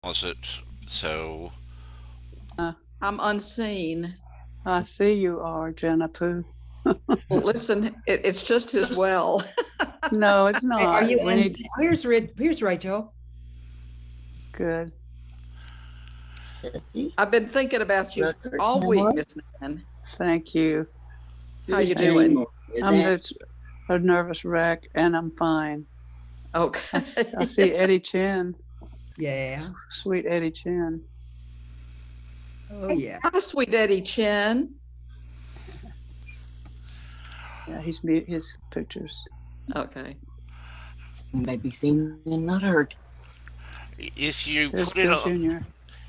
closet. So Uh, I'm unseen. I see you are, Jenna Pooh. Well, listen, it's just as well. No, it's Are not. you We in? need Here's Rachel. good. Sissy, I've been thinking about you Rucker, all week, Tamara. Miss Nan. Thank you. How you Who's And doing? Tamara? Is I'm that just a nervous wreck, and I'm fine. I Okay. see Eddie Chin, Yeah. sweet Eddie Chin. Oh yeah. Hi, sweet Eddie Chin. Yeah, he's mute his pictures. Okay. maybe seen and not heard? if you There's put it Bill on Jr.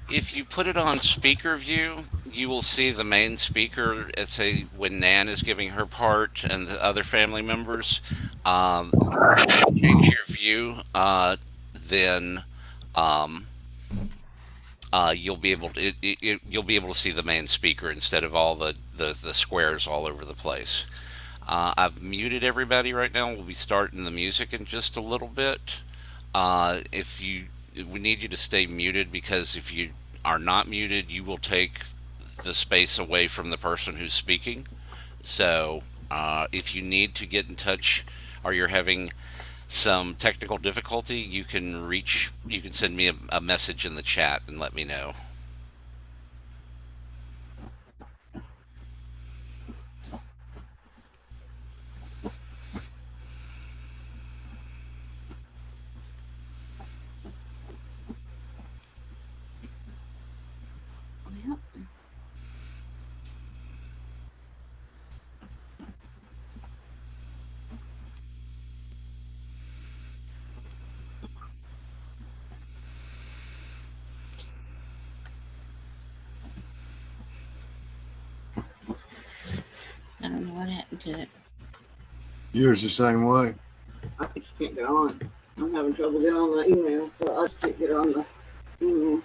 if you put it on speaker view, you will see the main speaker at say when Nan is giving her part and the other family members. When you change your view, then um, you'll be able to you'll be able to see the main speaker instead of all the squares all over the place. I've muted everybody right now. We'll be starting the music in just a little bit. If you We need you to stay muted because if you are not muted, you will take the space away from the person who's speaking. So if you need to get in touch or you're having some technical difficulty, you can send me a message in the chat and let me know. Well, I don't know what happened to it. Yours the same way. I just can't get on. I'm having trouble getting on the email, so I just can't get on the email.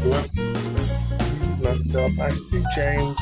Yep. Myself, I see James.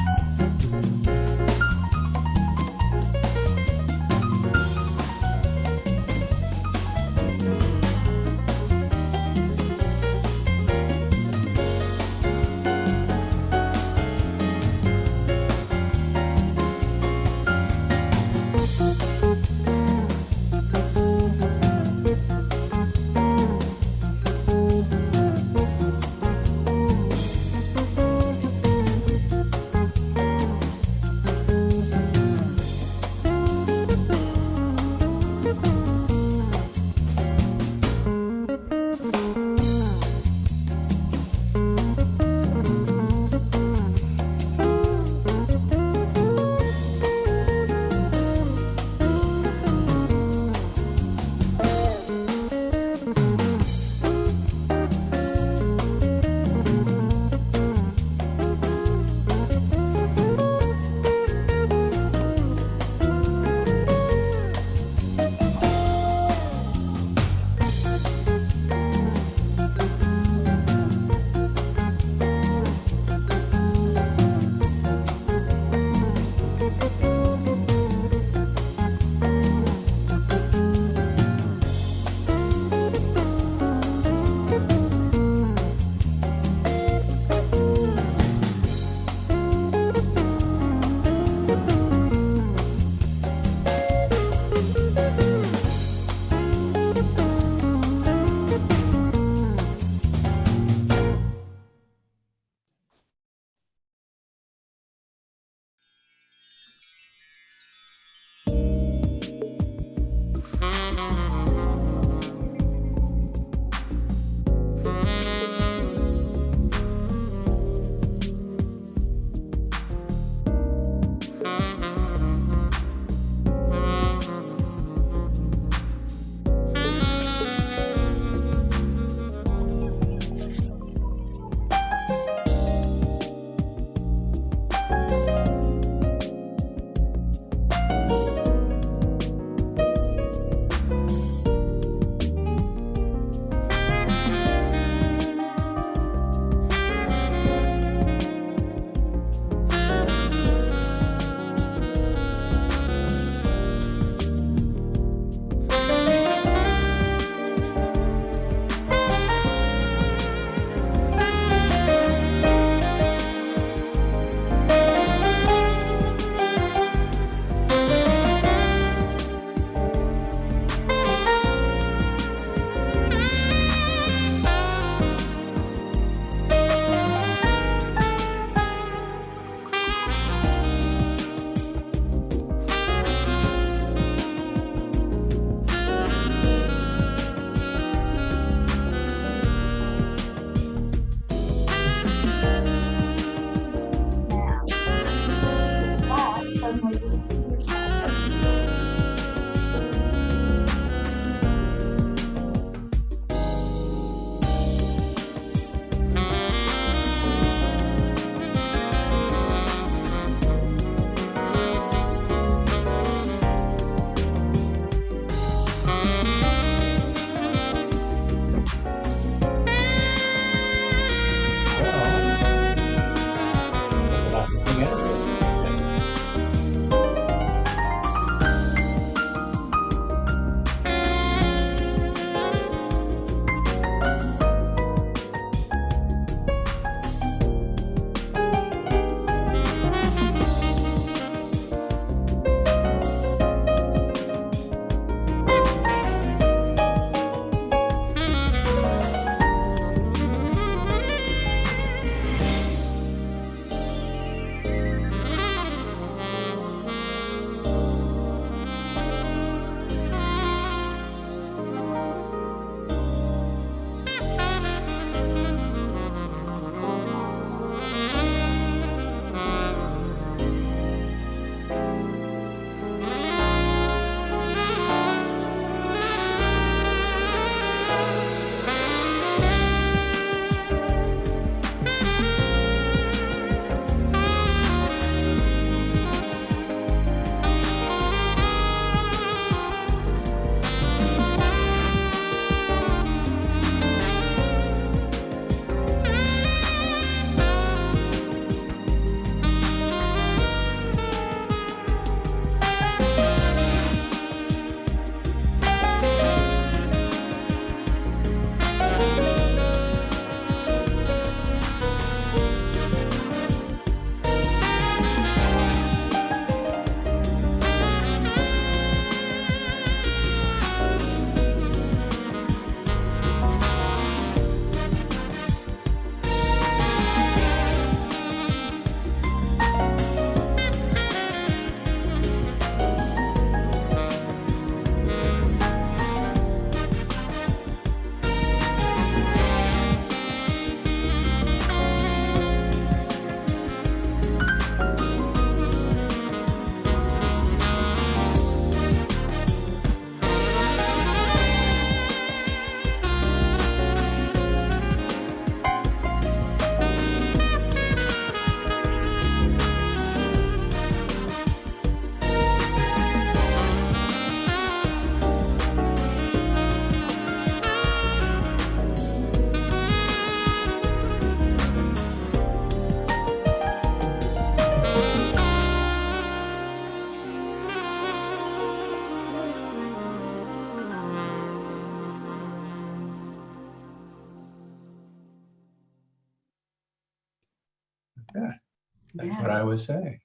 That's what I was saying.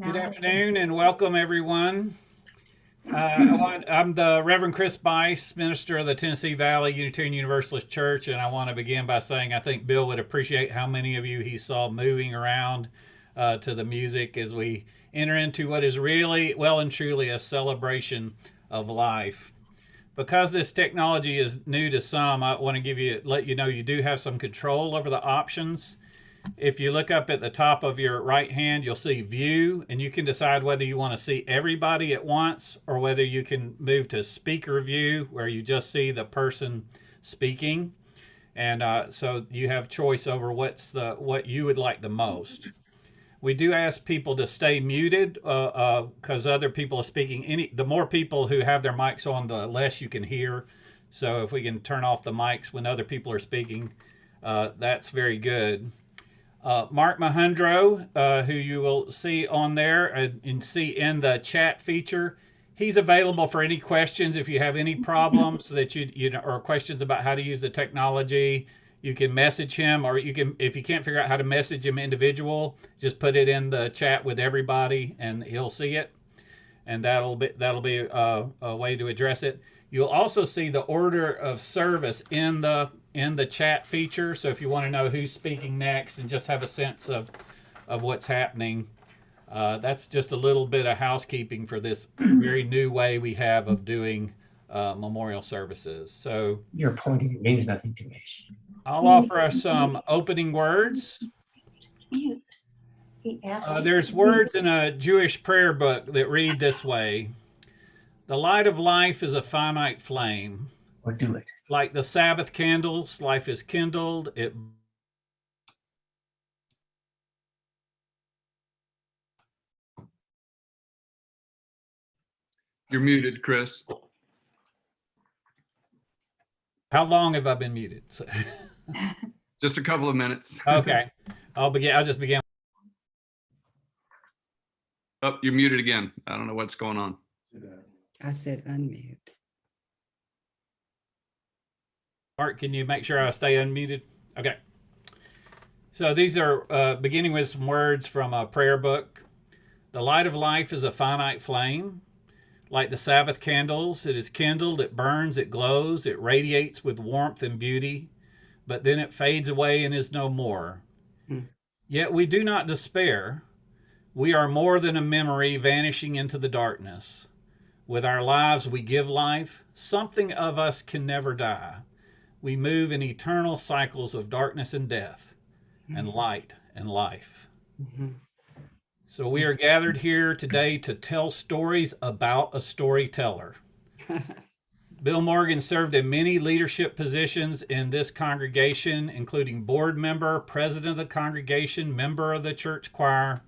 Good afternoon and welcome everyone. I'm the Reverend Chris Bice, minister of the Tennessee Valley Unitarian Universalist Church, and I want to begin by saying I think Bill would appreciate how many of you he saw moving around to the music as we enter into what is really, well and truly a celebration of life. Because this technology is new to some, I want to let you know you do have some control over the options. If you look up at the top of your right hand, you'll see view, and you can decide whether you want to see everybody at once or whether you can move to speaker view where you just see the person speaking. And so you have choice over what you would like the most. We do ask people to stay muted because other people are speaking. The more people who have their mics on, the less you can hear. So if we can turn off the mics when other people are speaking, that's very good. Mark Mahundro, who you will see on there and see in the chat feature, he's available for any questions. If you have any problems that or questions about how to use the technology, you can message him, or you can, if you can't figure out how to message him individual, just put it in the chat with everybody and he'll see it. And that'll be a way to address it. You'll also see the order of service in the chat feature. So if you want to know who's speaking next and just have a sense of what's happening, that's just a little bit of housekeeping for this very new way we have of doing memorial services. So Your pointing means nothing to me. I'll offer us some opening words. There's words in a Jewish prayer book that read this way: the light of life is a finite flame. Or do it. Like the Sabbath candles, life is kindled. You're muted, Chris. How long have I been muted? Just a couple of minutes. Okay. I'll just begin. Oh, you're muted again. I don't know what's going on. I said unmute. Mark, can you make sure I stay unmuted? Okay. So these are beginning with some words from a prayer book. The light of life is a finite flame. Like the Sabbath candles, it is kindled, it burns, it glows, it radiates with warmth and beauty, but then it fades away and is no more. Yet we do not despair. We are more than a memory vanishing into the darkness. With our lives we give life. Something of us can never die. We move in eternal cycles of darkness and death, and light and life. So we are gathered here today to tell stories about a storyteller. Bill Morgan served in many leadership positions in this congregation, including board member, president of the congregation, member of the church choir.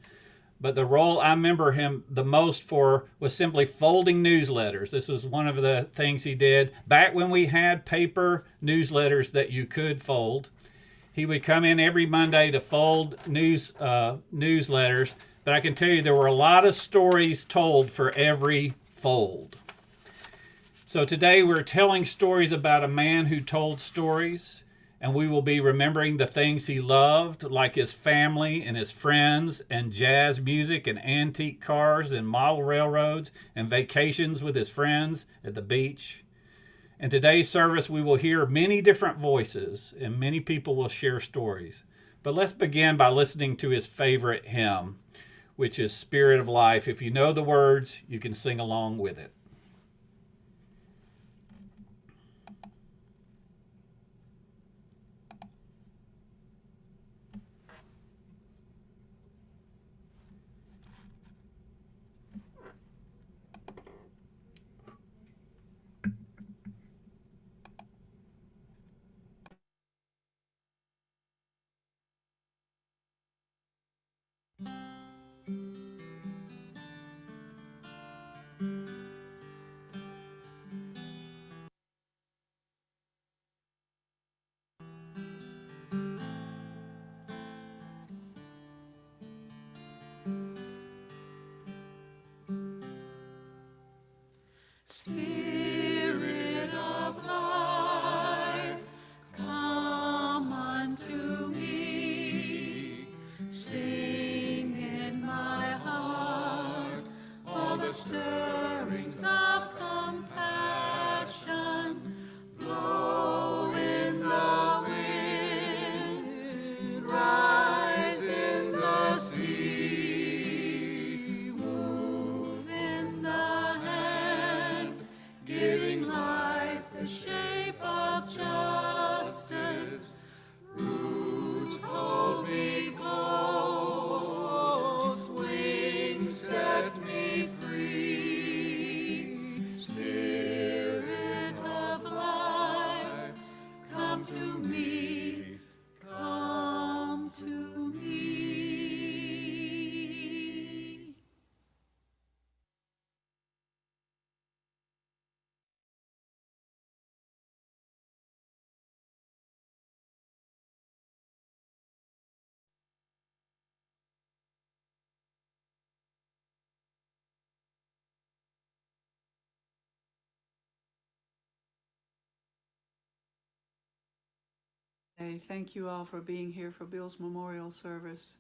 But the role I remember him the most for was simply folding newsletters. This was one of the things he did back when we had paper newsletters that you could fold. He would come in every Monday to fold newsletters. But I can tell you there were a lot of stories told for every fold. So today we're telling stories about a man who told stories, and we will be remembering the things he loved, like his family and his friends and jazz music and antique cars and model railroads and vacations with his friends at the beach. In today's service, we will hear many different voices and many people will share stories. But let's begin by listening to his favorite hymn, which is Spirit of Life. If you know the words, you can sing along with it. Hey, thank you all for being here for Bill's memorial service.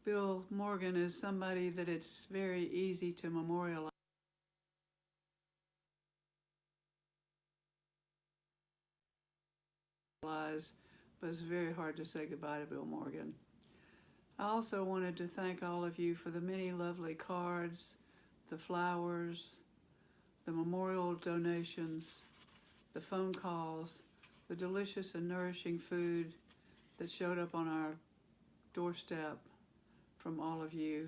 Bill Morgan is somebody that it's very easy to memorialize, but it's very hard to say goodbye to Bill Morgan. I also wanted to thank all of you for the many lovely cards, the flowers, the memorial donations, the phone calls, the delicious and nourishing food that showed up on our doorstep from all of you.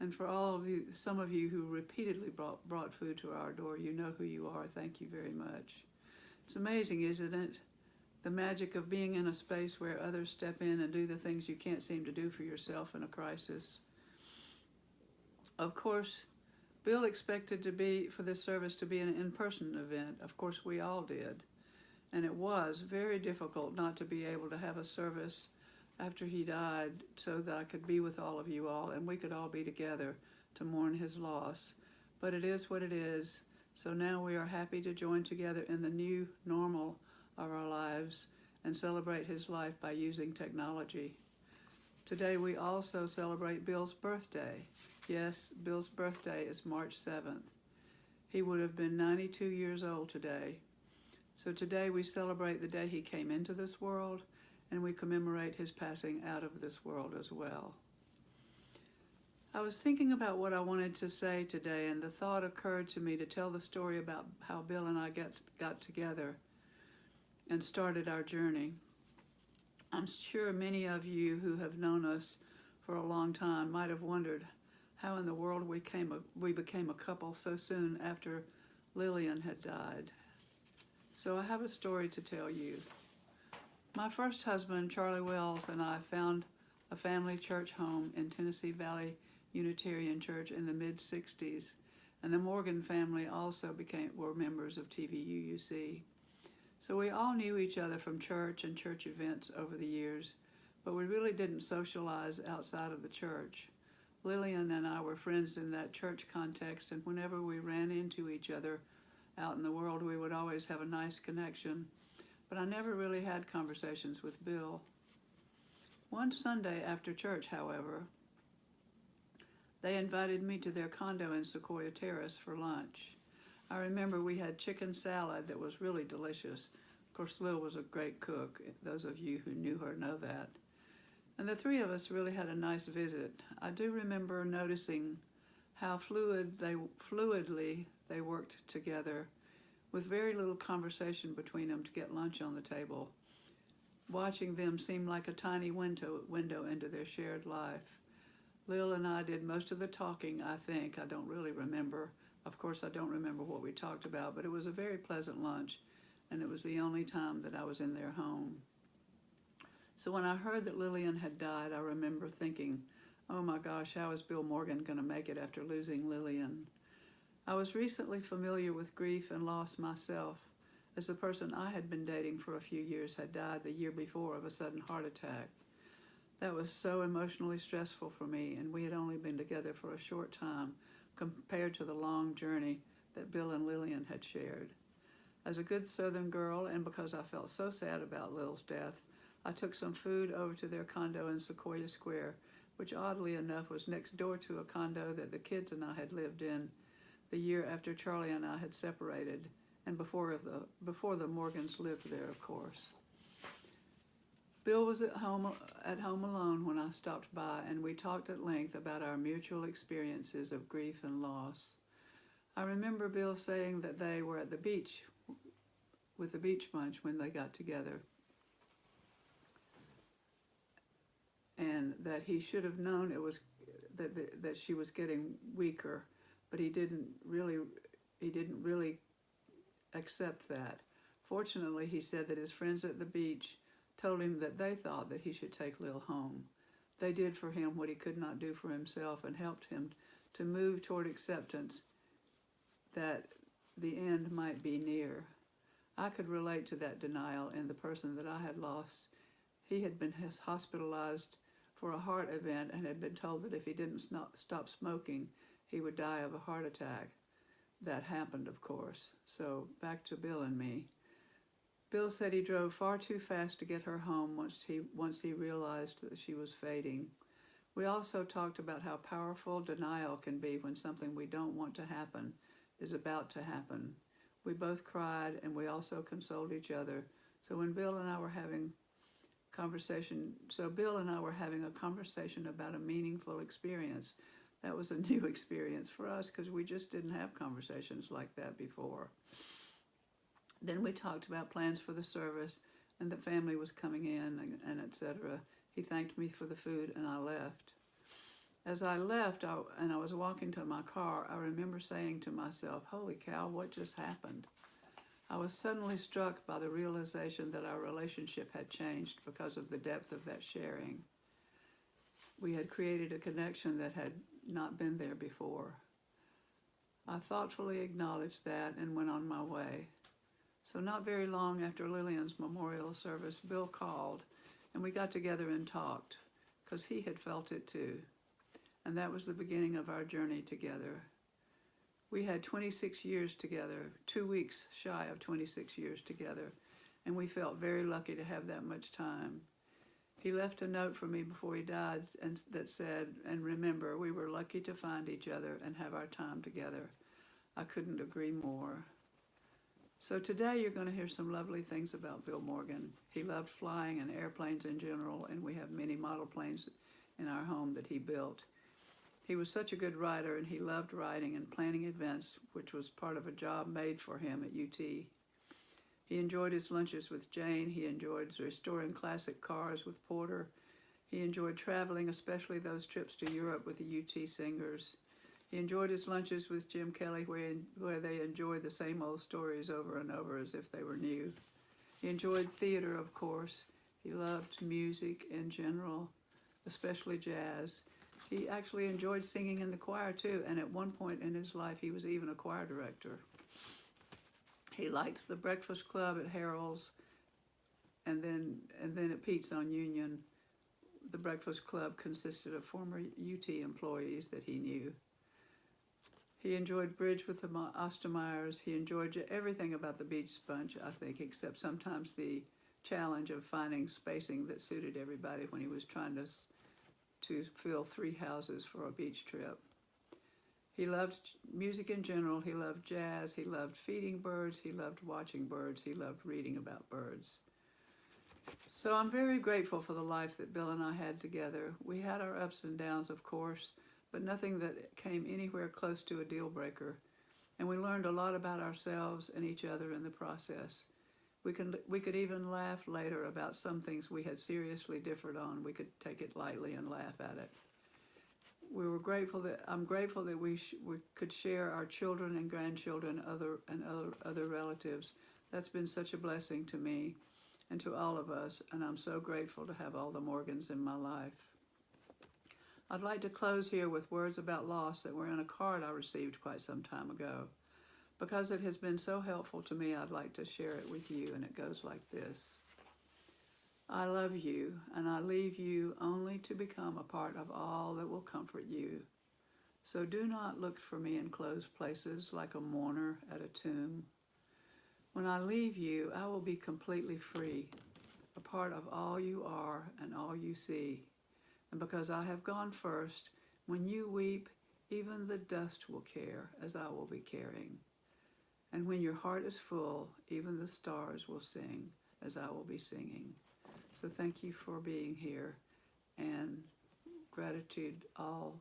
And for all of you, some of you who repeatedly brought food to our door, you know who you are. Thank you very much. It's amazing, isn't it? The magic of being in a space where others step in and do the things you can't seem to do for yourself in a crisis. Of course, Bill expected for this service to be an in-person event. Of course, we all did. And it was very difficult not to be able to have a service after he died so that I could be with all of you all and we could all be together to mourn his loss. But it is what it is. So now we are happy to join together in the new normal of our lives and celebrate his life by using technology. Today we also celebrate Bill's birthday. Yes, Bill's birthday is March 7th. He would have been 92 years old today. So today we celebrate the day he came into this world, and we commemorate his passing out of this world as well. I was thinking about what I wanted to say today, and the thought occurred to me to tell the story about how Bill and I got together and started our journey. I'm sure many of you who have known us for a long time might have wondered how in the world we became a couple so soon after Lillian had died. So I have a story to tell you. My first husband, Charlie Wells, and I found a family church home in Tennessee Valley Unitarian Church in the mid-60s, and the Morgan family also were members of TVUUC. So we all knew each other from church and church events over the years, but we really didn't socialize outside of the church. Lillian and I were friends in that church context, and whenever we ran into each other out in the world, we would always have a nice connection. But I never really had conversations with Bill. One Sunday after church, however, they invited me to their condo in Sequoia Terrace for lunch. I remember we had chicken salad that was really delicious. Of course, Lil was a great cook. Those of you who knew her know that. And the three of us really had a nice visit. I do remember noticing how fluidly they worked together with very little conversation between them to get lunch on the table. Watching them seemed like a tiny window into their shared life. Lil and I did most of the talking, I think. I don't really remember. Of course, I don't remember what we talked about, but it was a very pleasant lunch, and it was the only time that I was in their home. So when I heard that Lillian had died, I remember thinking, oh my gosh, how is Bill Morgan going to make it after losing Lillian? I was recently familiar with grief and loss myself, as the person I had been dating for a few years had died the year before of a sudden heart attack. That was so emotionally stressful for me, and we had only been together for a short time compared to the long journey that Bill and Lillian had shared. As a good Southern girl, and because I felt so sad about Lil's death, I took some food over to their condo in Sequoia Square, which oddly enough was next door to a condo that the kids and I had lived in the year after Charlie and I had separated, and before the Morgans lived there, of course. Bill was at home alone when I stopped by, and we talked at length about our mutual experiences of grief and loss. I remember Bill saying that they were at the beach with the Beach Bunch when they got together, and that he should have known it was that she was getting weaker, but he didn't really accept that. Fortunately, he said that his friends at the beach told him that they thought that he should take Lil home. They did for him what he could not do for himself and helped him to move toward acceptance that the end might be near. I could relate to that denial in the person that I had lost. He had been hospitalized for a heart event and had been told that if he didn't stop smoking, he would die of a heart attack. That happened, of course. So back to Bill and me. Bill said he drove far too fast to get her home once he realized that she was fading. We also talked about how powerful denial can be when something we don't want to happen is about to happen. We both cried, and we also consoled each other. So Bill and I were having a conversation about a meaningful experience. That was a new experience for us because we just didn't have conversations like that before. Then we talked about plans for the service and the family was coming in and etc. He thanked me for the food and I left. As I left and I was walking to my car, I remember saying to myself, holy cow, what just happened? I was suddenly struck by the realization that our relationship had changed because of the depth of that sharing. We had created a connection that had not been there before. I thoughtfully acknowledged that and went on my way. So not very long after Lillian's memorial service, Bill called and we got together and talked because he had felt it too. And that was the beginning of our journey together. We had 26 years together, 2 weeks shy of 26 years together, and we felt very lucky to have that much time. He left a note for me before he died that said, and remember, we were lucky to find each other and have our time together. I couldn't agree more. So today you're going to hear some lovely things about Bill Morgan. He loved flying and airplanes in general, and we have many model planes in our home that he built. He was such a good writer, and he loved writing and planning events, which was part of a job made for him at UT. He enjoyed his lunches with Jane. He enjoyed restoring classic cars with Porter. He enjoyed traveling, especially those trips to Europe with the UT singers. He enjoyed his lunches with Jim Kelly, where they enjoyed the same old stories over and over as if they were new. He enjoyed theater, of course. He loved music in general, especially jazz. He actually enjoyed singing in the choir too, and at one point in his life, he was even a choir director. He liked the Breakfast Club at Harold's, and then at Pete's on Union. The Breakfast Club consisted of former UT employees that he knew. He enjoyed bridge with the Ostermeyers. He enjoyed everything about the Beach Bunch, I think, except sometimes the challenge of finding spacing that suited everybody when he was trying to fill 3 houses for a beach trip. He loved music in general. He loved jazz. He loved feeding birds. He loved watching birds. He loved reading about birds. So I'm very grateful for the life that Bill and I had together. We had our ups and downs, of course, but nothing that came anywhere close to a deal breaker. And we learned a lot about ourselves and each other in the process. We could even laugh later about some things we had seriously differed on. We could take it lightly and laugh at it. I'm grateful that we could share our children and grandchildren, other relatives. That's been such a blessing to me and to all of us, and I'm so grateful to have all the Morgans in my life. I'd like to close here with words about loss that were in a card I received quite some time ago. Because it has been so helpful to me, I'd like to share it with you, and it goes like this. I love you, and I leave you only to become a part of all that will comfort you. So do not look for me in closed places like a mourner at a tomb. When I leave you, I will be completely free, a part of all you are and all you see. And because I have gone first, when you weep, even the dust will care as I will be caring. And when your heart is full, even the stars will sing as I will be singing. So thank you for being here, and gratitude all.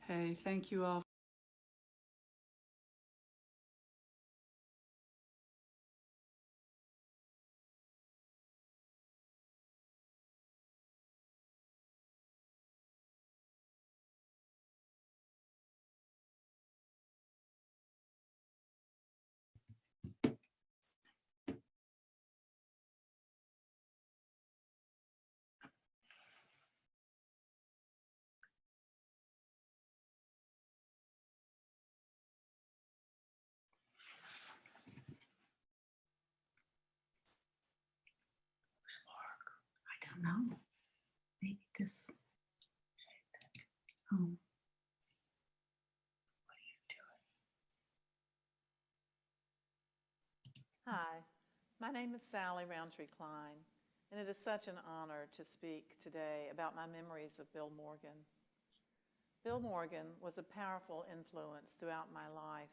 Hey, thank you all. don't know. Maybe because. Oh. Hi, my name is Sally Roundtree Klein, and it is such an honor to speak today about my memories of Bill Morgan. Bill Morgan was a powerful influence throughout my life.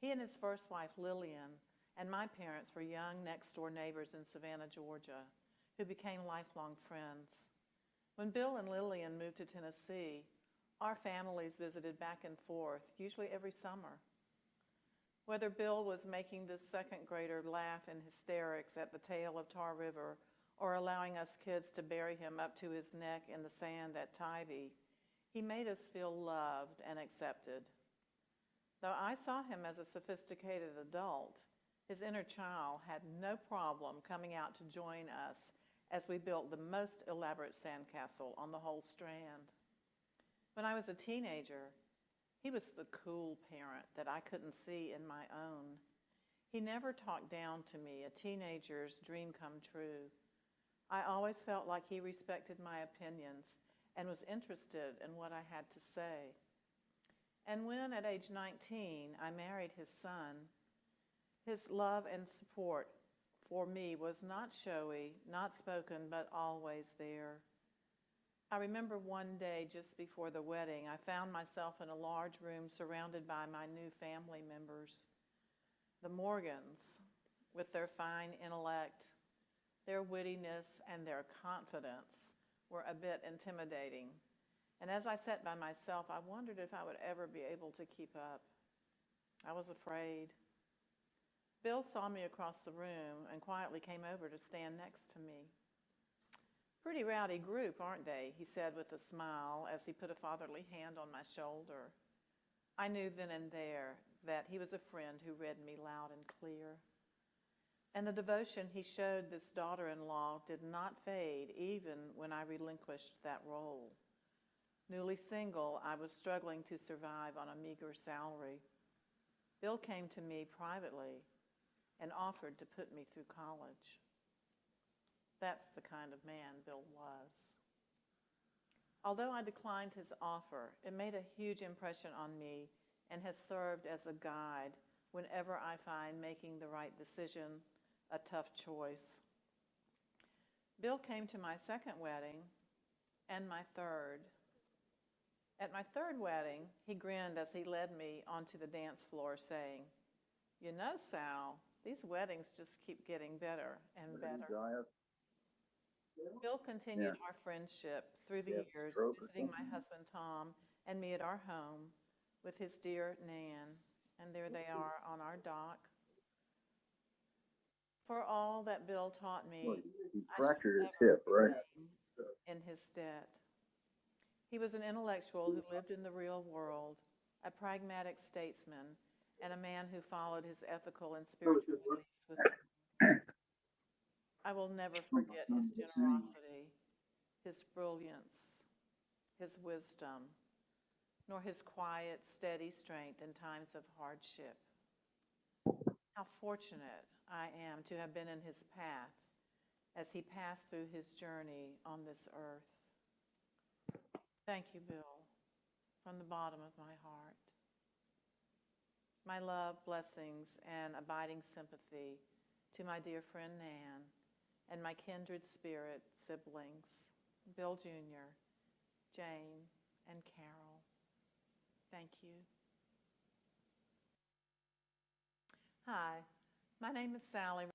He and his first wife, Lillian, and my parents were young next-door neighbors in Savannah, Georgia, who became lifelong friends. When Bill and Lillian moved to Tennessee, our families visited back and forth, usually every summer. Whether Bill was making this second grader laugh in hysterics at the tail of Tar River or allowing us kids to bury him up to his neck in the sand at Tybee, he made us feel loved and accepted. Though I saw him as a sophisticated adult, his inner child had no problem coming out to join us as we built the most elaborate sandcastle on the whole Strand. When I was a teenager, he was the cool parent that I couldn't see in my own. He never talked down to me, a teenager's dream come true. I always felt like he respected my opinions and was interested in what I had to say. And when, at age 19, I married his son, his love and support for me was not showy, not spoken, but always there. I remember one day just before the wedding, I found myself in a large room surrounded by my new family members. The Morgans, with their fine intellect, their wittiness, and their confidence, were a bit intimidating. And as I sat by myself, I wondered if I would ever be able to keep up. I was afraid. Bill saw me across the room and quietly came over to stand next to me. "Pretty rowdy group, aren't they?" he said with a smile as he put a fatherly hand on my shoulder. I knew then and there that he was a friend who read me loud and clear. And the devotion he showed this daughter-in-law did not fade even when I relinquished that role. Newly single, I was struggling to survive on a meager salary. Bill came to me privately and offered to put me through college. That's the kind of man Bill was. Although I declined his offer, it made a huge impression on me and has served as a guide whenever I find making the right decision a tough choice. Bill came to my second wedding and my third. At my third wedding, he grinned as he led me onto the dance floor saying, "You know, Sal, these weddings just keep getting better and better." Bill continued our friendship through the years, visiting my husband Tom and me at our home with his dear Nan, and there they are on our dock. For all that Bill taught me, I fractured his hip, right? In his debt. He was an intellectual who lived in the real world, a pragmatic statesman, and a man who followed his ethical and spiritual beliefs with I will never forget his generosity, his brilliance, his wisdom, nor his quiet, steady strength in times of hardship. How fortunate I am to have been in his path as he passed through his journey on this earth. Thank you, Bill, from the bottom of my heart. My love, blessings, and abiding sympathy to my dear friend Nan and my kindred spirit siblings, Bill Jr., Jane, and Carol. Thank you. Hi, my name is Sally.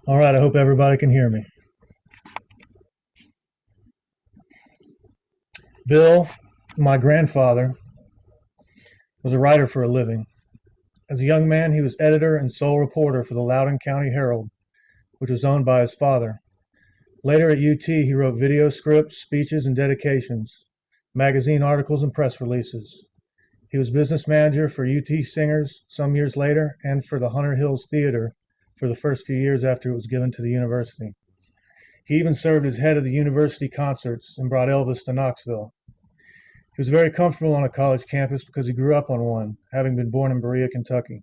All right, I hope everybody can hear me. Bill, my grandfather, was a writer for a living. As a young man, he was editor and sole reporter for the Loudoun County Herald, which was owned by his father. Later at UT, he wrote video scripts, speeches, and dedications, magazine articles, and press releases. He was business manager for UT Singers some years later and for the Hunter Hills Theater for the first few years after it was given to the university. He even served as head of the university concerts and brought Elvis to Knoxville. He was very comfortable on a college campus because he grew up on one, having been born in Berea, Kentucky.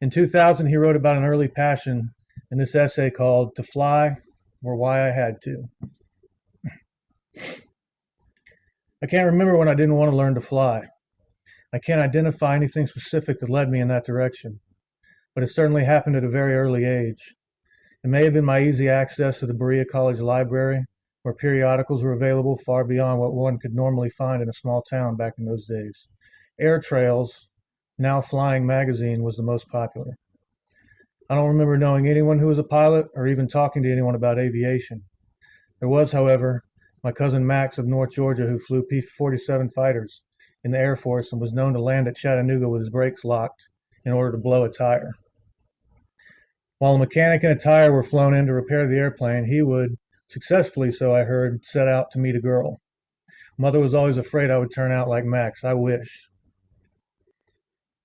In 2000, he wrote about an early passion in this essay called "To Fly or Why I Had to." I can't remember when I didn't want to learn to fly. I can't identify anything specific that led me in that direction, but it certainly happened at a very early age. It may have been my easy access to the Berea College Library, where periodicals were available far beyond what one could normally find in a small town back in those days. Air Trails, now Flying Magazine, was the most popular. I don't remember knowing anyone who was a pilot or even talking to anyone about aviation. There was, however, my cousin Max of North Georgia, who flew P-47 fighters in the Air Force and was known to land at Chattanooga with his brakes locked in order to blow a tire. While a mechanic and a tire were flown in to repair the airplane, he would, successfully so I heard, set out to meet a girl. Mother was always afraid I would turn out like Max. I wish.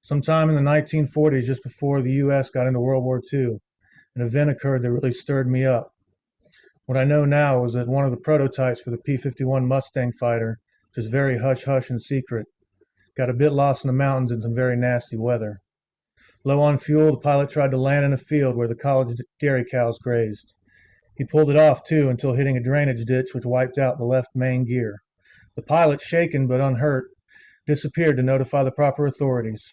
Sometime in the 1940s, just before the U.S. got into World War II, an event occurred that really stirred me up. What I know now was that one of the prototypes for the P-51 Mustang fighter, which is very hush-hush and secret, got a bit lost in the mountains in some very nasty weather. Low on fuel, the pilot tried to land in a field where the college dairy cows grazed. He pulled it off, too, until hitting a drainage ditch which wiped out the left main gear. The pilot, shaken but unhurt, disappeared to notify the proper authorities.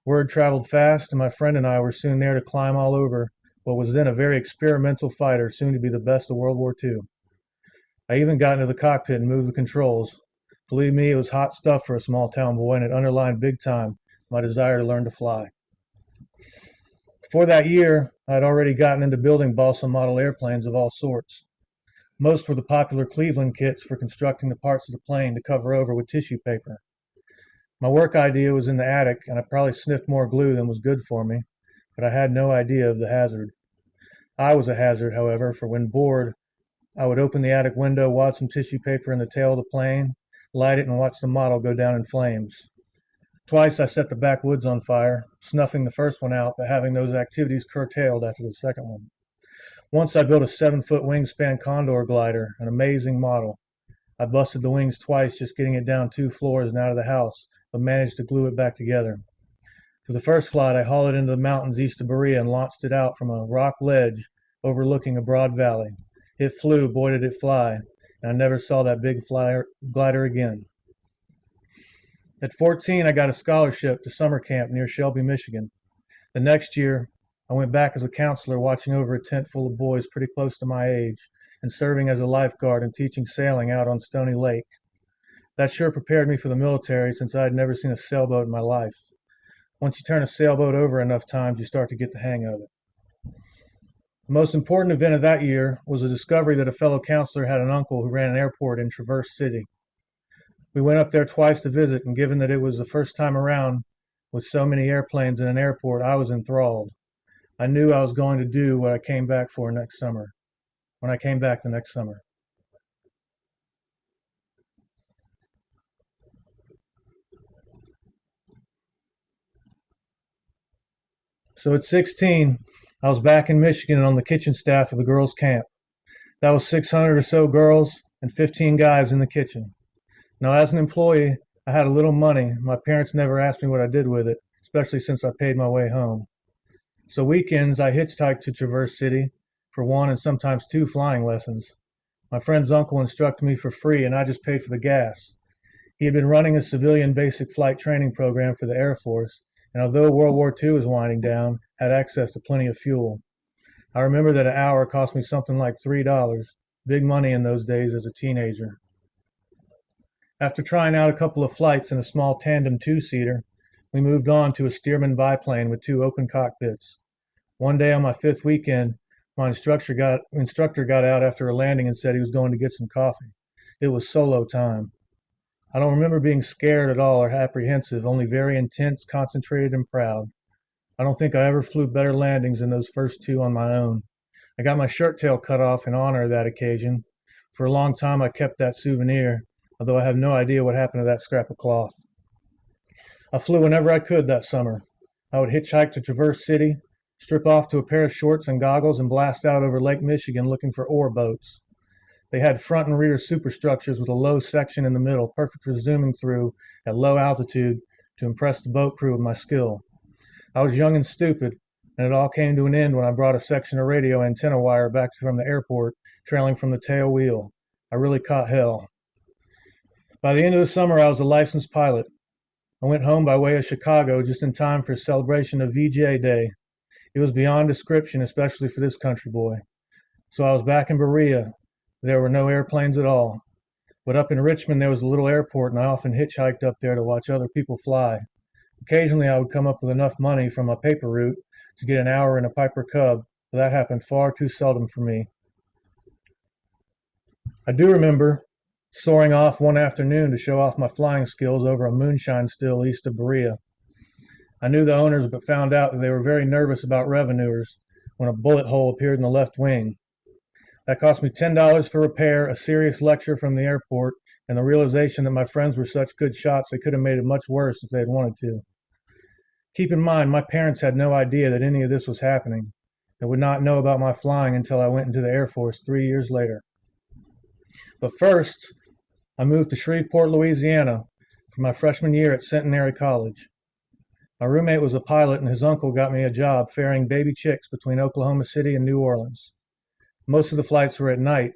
Word traveled fast, and my friend and I were soon there to climb all over what was then a very experimental fighter, soon to be the best of World War II. I even got into the cockpit and moved the controls. Believe me, it was hot stuff for a small-town boy, and it underlined big time my desire to learn to fly. Before that year, I had already gotten into building balsa model airplanes of all sorts. Most were the popular Cleveland kits for constructing the parts of the plane to cover over with tissue paper. My work idea was in the attic, and I probably sniffed more glue than was good for me, but I had no idea of the hazard. I was a hazard, however, for when bored, I would open the attic window, wad some tissue paper in the tail of the plane, light it, and watch the model go down in flames. Twice I set the backwoods on fire, snuffing the first one out, but having those activities curtailed after the second one. Once I built a 7-foot wingspan Condor glider, an amazing model. I busted the wings twice just getting it down 2 floors and out of the house, but managed to glue it back together. For the first flight, I hauled it into the mountains east of Berea and launched it out from a rock ledge overlooking a broad valley. It flew, boy did it fly, and I never saw that big glider again. At 14, I got a scholarship to summer camp near Shelby, Michigan. The next year, I went back as a counselor, watching over a tent full of boys pretty close to my age, and serving as a lifeguard and teaching sailing out on Stony Lake. That sure prepared me for the military, since I had never seen a sailboat in my life. Once you turn a sailboat over enough times, you start to get the hang of it. The most important event of that year was the discovery that a fellow counselor had an uncle who ran an airport in Traverse City. We went up there twice to visit, and given that it was the first time around with so many airplanes in an airport, I was enthralled. I knew I was going to do what I came back for next summer, when I came back the next summer. So at 16, I was back in Michigan and on the kitchen staff of the girls' camp. That was 600 or so girls and 15 guys in the kitchen. Now, as an employee, I had a little money. My parents never asked me what I did with it, especially since I paid my way home. So weekends, I hitchhiked to Traverse City for 1 and sometimes 2 flying lessons. My friend's uncle instructed me for free, and I just paid for the gas. He had been running a civilian basic flight training program for the Air Force, and although World War II was winding down, had access to plenty of fuel. I remember that an hour cost me something like $3, big money in those days as a teenager. After trying out a couple of flights in a small tandem 2-seater, we moved on to a Stearman biplane with 2 open cockpits. One day on my 5th weekend, my instructor got out after a landing and said he was going to get some coffee. It was solo time. I don't remember being scared at all or apprehensive, only very intense, concentrated, and proud. I don't think I ever flew better landings than those first 2 on my own. I got my shirt tail cut off in honor of that occasion. For a long time, I kept that souvenir, although I have no idea what happened to that scrap of cloth. I flew whenever I could that summer. I would hitchhike to Traverse City, strip off to a pair of shorts and goggles, and blast out over Lake Michigan looking for ore boats. They had front and rear superstructures with a low section in the middle, perfect for zooming through at low altitude to impress the boat crew with my skill. I was young and stupid, and it all came to an end when I brought a section of radio antenna wire back from the airport, trailing from the tail wheel. I really caught hell. By the end of the summer, I was a licensed pilot. I went home by way of Chicago just in time for a celebration of VJ Day. It was beyond description, especially for this country boy. So I was back in Berea. There were no airplanes at all. But up in Richmond, there was a little airport, and I often hitchhiked up there to watch other people fly. Occasionally, I would come up with enough money from a paper route to get an hour in a Piper Cub, but that happened far too seldom for me. I do remember soaring off one afternoon to show off my flying skills over a moonshine still east of Berea. I knew the owners, but found out that they were very nervous about revenuers when a bullet hole appeared in the left wing. That cost me $10 for repair, a serious lecture from the airport, and the realization that my friends were such good shots they could have made it much worse if they had wanted to. Keep in mind, my parents had no idea that any of this was happening. They would not know about my flying until I went into the Air Force 3 years later. But first, I moved to Shreveport, Louisiana for my freshman year at Centenary College. My roommate was a pilot, and his uncle got me a job ferrying baby chicks between Oklahoma City and New Orleans. Most of the flights were at night,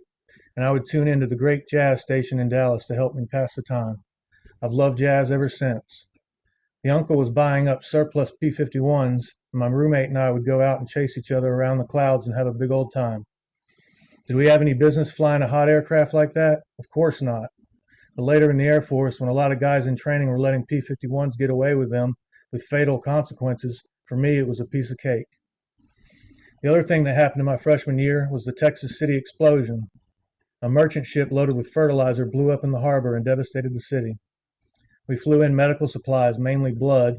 and I would tune into the great jazz station in Dallas to help me pass the time. I've loved jazz ever since. The uncle was buying up surplus P-51s, and my roommate and I would go out and chase each other around the clouds and have a big old time. Did we have any business flying a hot aircraft like that? Of course not. But later in the Air Force, when a lot of guys in training were letting P-51s get away with them with fatal consequences, for me it was a piece of cake. The other thing that happened in my freshman year was the Texas City explosion. A merchant ship loaded with fertilizer blew up in the harbor and devastated the city. We flew in medical supplies, mainly blood,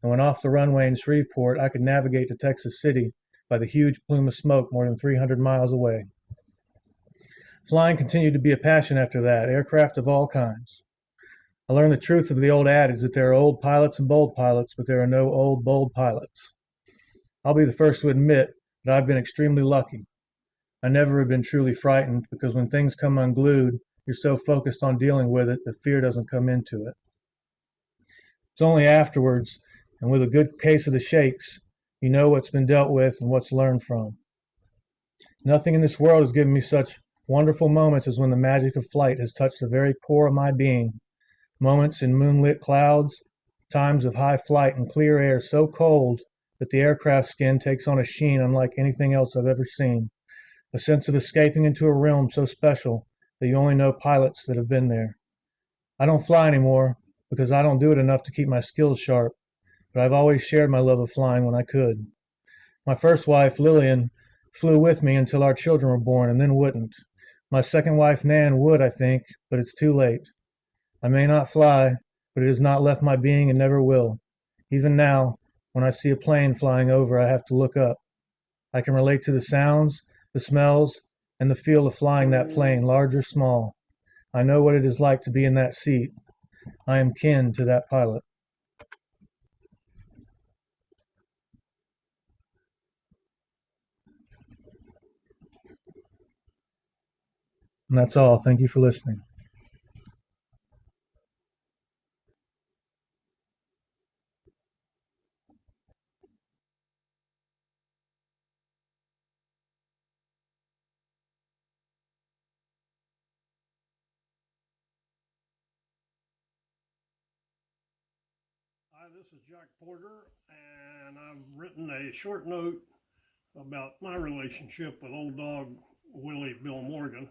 and when off the runway in Shreveport, I could navigate to Texas City by the huge plume of smoke more than 300 miles away. Flying continued to be a passion after that, aircraft of all kinds. I learned the truth of the old adage that there are old pilots and bold pilots, but there are no old, bold pilots. I'll be the first to admit that I've been extremely lucky. I never have been truly frightened because when things come unglued, you're so focused on dealing with it that fear doesn't come into it. It's only afterwards, and with a good case of the shakes, you know what's been dealt with and what's learned from. Nothing in this world has given me such wonderful moments as when the magic of flight has touched the very core of my being. Moments in moonlit clouds, times of high flight and clear air so cold that the aircraft skin takes on a sheen unlike anything else I've ever seen. A sense of escaping into a realm so special that you only know pilots that have been there. I don't fly anymore because I don't do it enough to keep my skills sharp, but I've always shared my love of flying when I could. My first wife, Lillian, flew with me until our children were born and then wouldn't. My second wife, Nan, would, I think, but it's too late. I may not fly, but it has not left my being and never will. Even now, when I see a plane flying over, I have to look up. I can relate to the sounds, the smells, and the feel of flying that plane, large or small. I know what it is like to be in that seat. I am kin to that pilot. And that's all. Thank you for listening. Hi, this is Jack Porter, and I've written a short note about my relationship with old dog Willie Bill Morgan.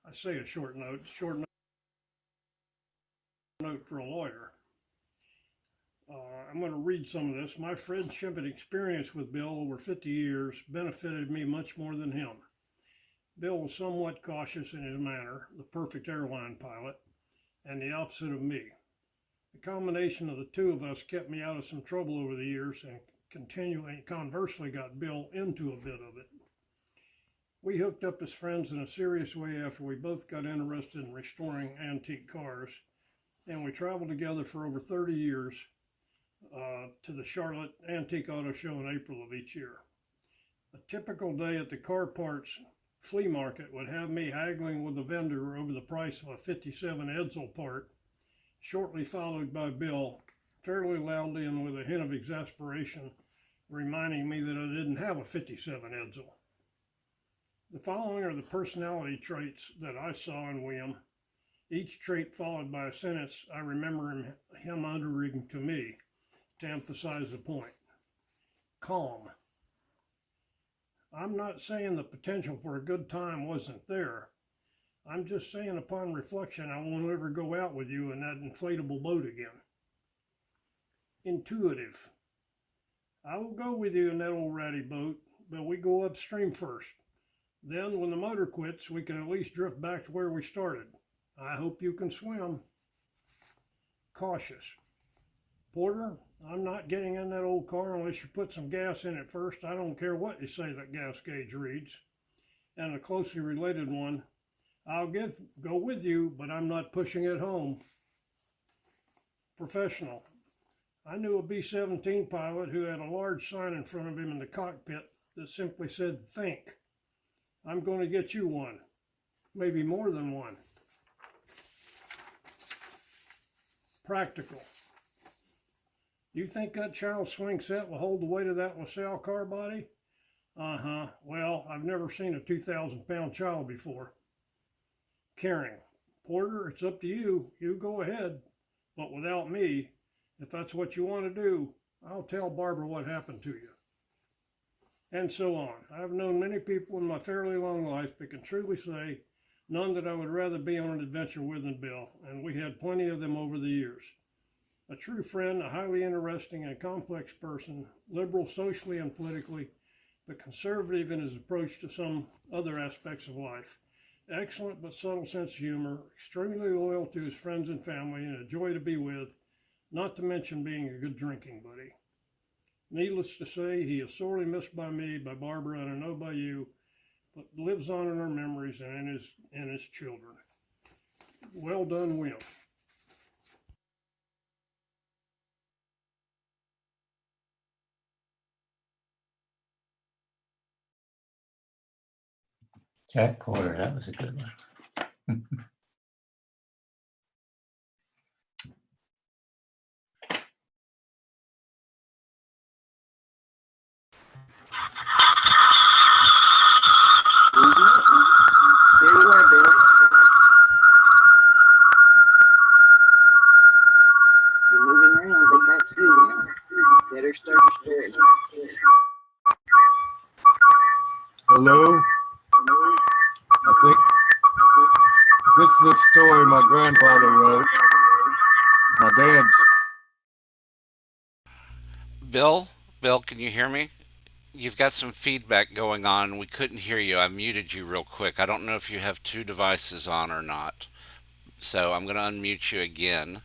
I say a short note for a lawyer. I'm going to read some of this. My friendship and experience with Bill over 50 years benefited me much more than him. Bill was somewhat cautious in his manner, the perfect airline pilot, and the opposite of me. The combination of the two of us kept me out of some trouble over the years and conversely got Bill into a bit of it. We hooked up as friends in a serious way after we both got interested in restoring antique cars, and we traveled together for over 30 years to the Charlotte Antique Auto Show in April of each year. A typical day at the car parts flea market would have me haggling with the vendor over the price of a 57 Edsel part, shortly followed by Bill, fairly loudly and with a hint of exasperation, reminding me that I didn't have a 57 Edsel. The following are the personality traits that I saw in William, each trait followed by a sentence I remember him uttering to me to emphasize the point. Calm. I'm not saying the potential for a good time wasn't there. I'm just saying upon reflection, I won't ever go out with you in that inflatable boat again. Intuitive. I will go with you in that old ratty boat, but we go upstream first. Then when the motor quits, we can at least drift back to where we started. I hope you can swim. Cautious. Porter, I'm not getting in that old car unless you put some gas in it first. I don't care what you say that gas gauge reads. And a closely related one, I'll go with you, but I'm not pushing it home. Professional. I knew a B-17 pilot who had a large sign in front of him in the cockpit that simply said, think. I'm going to get you one, maybe more than one. Practical. You think that child swing set will hold the weight of that LaSalle car body? Uh-huh. Well, I've never seen a 2,000-pound child before. Caring. Porter, it's up to you. You go ahead. But without me, if that's what you want to do, I'll tell Barbara what happened to you. And so on. I've known many people in my fairly long life, but can truly say none that I would rather be on an adventure with than Bill, and we had plenty of them over the years. A true friend, a highly interesting and complex person, liberal socially and politically, but conservative in his approach to some other aspects of life. Excellent but subtle sense of humor, extremely loyal to his friends and family, and a joy to be with, not to mention being a good drinking buddy. Needless to say, he is sorely missed by me, by Barbara, and I know by you, but lives on in our memories and in his children. Well done, William. Jack Porter, that was a good one. There you are, Bill. You're moving around, I think that's you now. Better start the story. Hello? I think this is a story my grandfather wrote. My dad's. Bill, can you hear me? You've got some feedback going on. We couldn't hear you. I muted you real quick. I don't know if you have two devices on or not. So I'm going to unmute you again.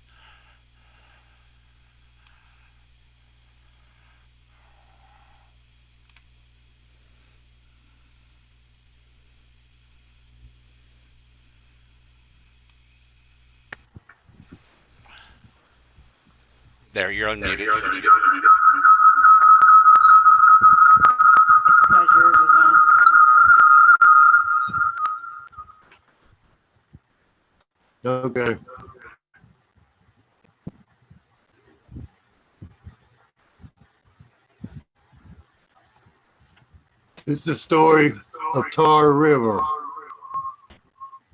There, you're unmuted. It's because yours is on. Okay. It's the story of Tar River.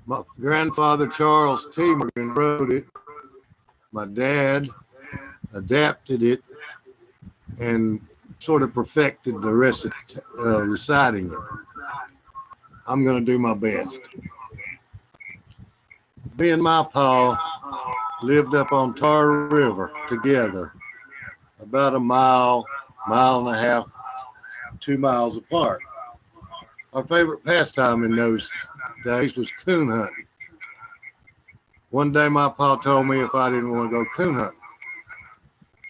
My grandfather, Charles T. Morgan, wrote it. My dad adapted it and sort of perfected the reciting it. I'm going to do my best. Me and my pa lived up on Tar River together, about a mile and a half, 2 miles apart. Our favorite pastime in those days was coon hunting. One day my pa told me if I didn't want to go coon hunting.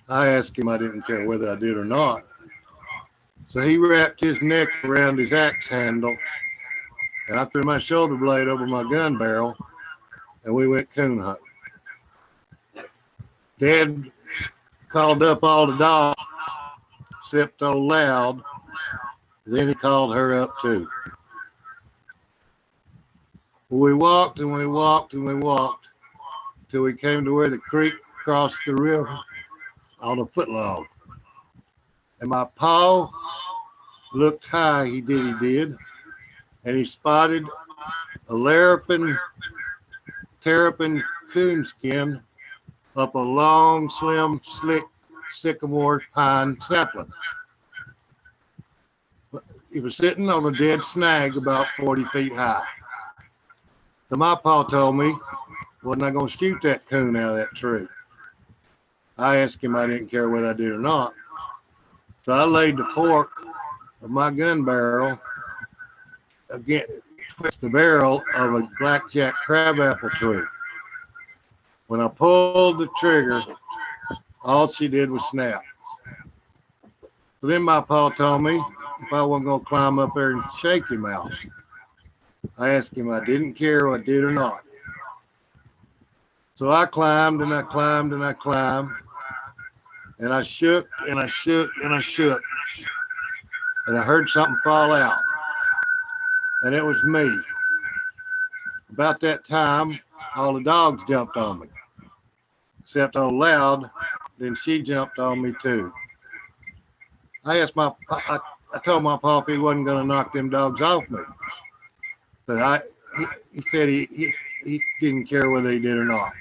I asked him, I didn't care whether I did or not. So he wrapped his neck around his axe handle and I threw my shoulder blade over my gun barrel, and we went coon hunting. Dad called up all the dogs, except old Loud. Then he called her up too. We walked and we walked and we walked till we came to where the creek crossed the river on a footlog. And my paw looked high, he did, and he spotted a larapin, terrapin coonskin up a long, slim, slick sycamore pine sapling. He was sitting on a dead snag about 40 feet high. So my pa told me, wasn't I going to shoot that coon out of that tree? I asked him, I didn't care whether I did or not. So I laid the fork of my gun barrel against the barrel of a blackjack crabapple tree. When I pulled the trigger, all she did was snap. So then my pa told me if I wasn't going to climb up there and shake him out. I asked him, I didn't care what I did or not. So I climbed and I climbed and I climbed, and I shook and I shook and I shook, and I heard something fall out, and it was me. About that time, all the dogs jumped on me, except old Loud. Then she jumped on me too. I told my pop he wasn't going to knock them dogs off me, but he said he didn't care whether he did or not.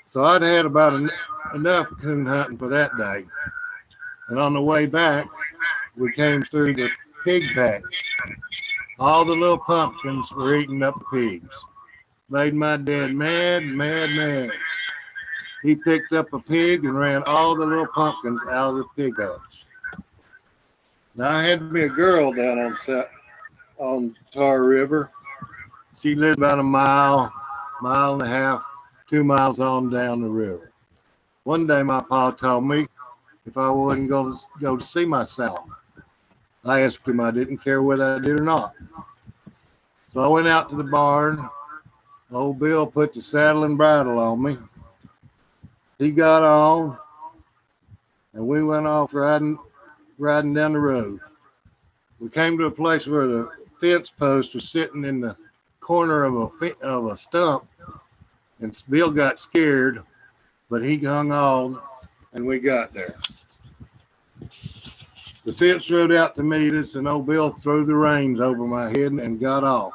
So I'd had about enough coon hunting for that day. And on the way back, we came through the pig patch. All the little pumpkins were eating up the pigs. Made my dad mad. He picked up a pig and ran all the little pumpkins out of the pig hutch. Now I had me a girl down on Tar River. She lived about a mile and a half, 2 miles on down the river. One day my pa told me if I wasn't going to go to see myself. I asked him, I didn't care whether I did or not. So I went out to the barn. Old Bill put the saddle and bridle on me. He got on, and we went off riding down the road. We came to a place where the fence post was sitting in the corner of a stump, and Bill got scared, but he hung on, and we got there. The fence rode out to meet us, and old Bill threw the reins over my head and got off.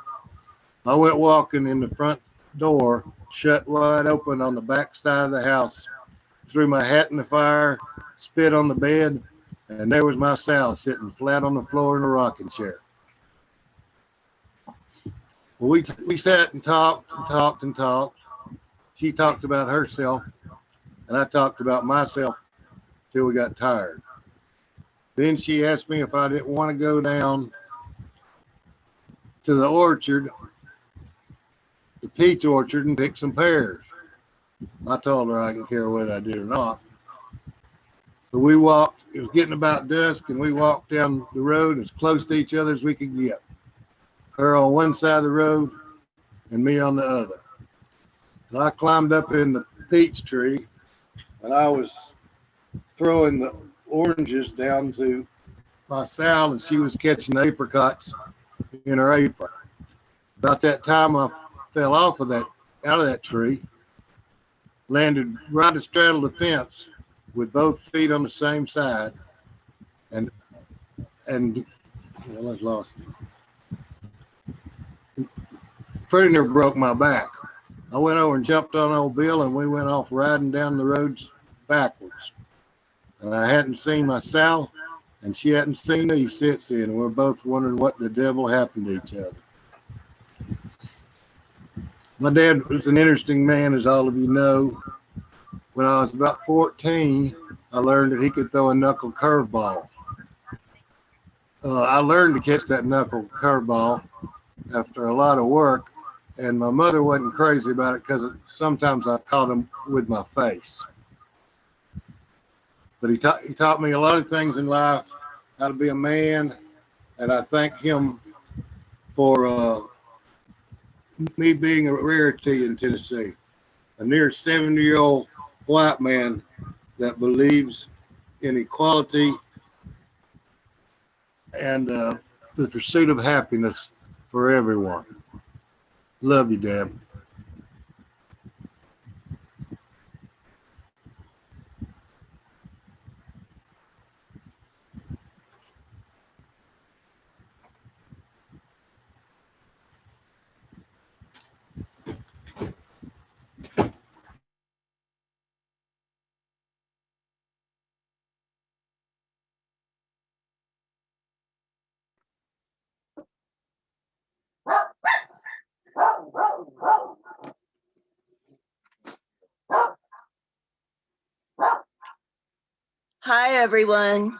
I went walking in the front door, shut wide open on the back side of the house, threw my hat in the fire, spit on the bed, and there was my Sal sitting flat on the floor in a rocking chair. Well, we sat and talked and talked and talked. She talked about herself, and I talked about myself till we got tired. Then she asked me if I didn't want to go down to the orchard, the peach orchard, and pick some pears. I told her I didn't care whether I did or not. So we walked, it was getting about dusk, and we walked down the road as close to each other as we could get. Her on one side of the road and me on the other. So I climbed up in the peach tree, and I was throwing the oranges down to my Sal, and she was catching the apricots in her apron. About that time, I fell out of that tree, landed right astraddle the fence with both feet on the same side, and well, I lost it. Pretty near broke my back. I went over and jumped on old Bill, and we went off riding down the roads backwards. And I hadn't seen my Sal, and she hadn't seen me since then. We're both wondering what the devil happened to each other. My dad was an interesting man, as all of you know. When I was about 14, I learned that he could throw a knuckle curveball. I learned to catch that knuckle curveball after a lot of work, and my mother wasn't crazy about it because sometimes I caught him with my face. But he taught me a lot of things in life, how to be a man, and I thank him for me being a rarity in Tennessee. A near 70-year-old white man that believes in equality and the pursuit of happiness for everyone. Love you, Deb. Hi, everyone.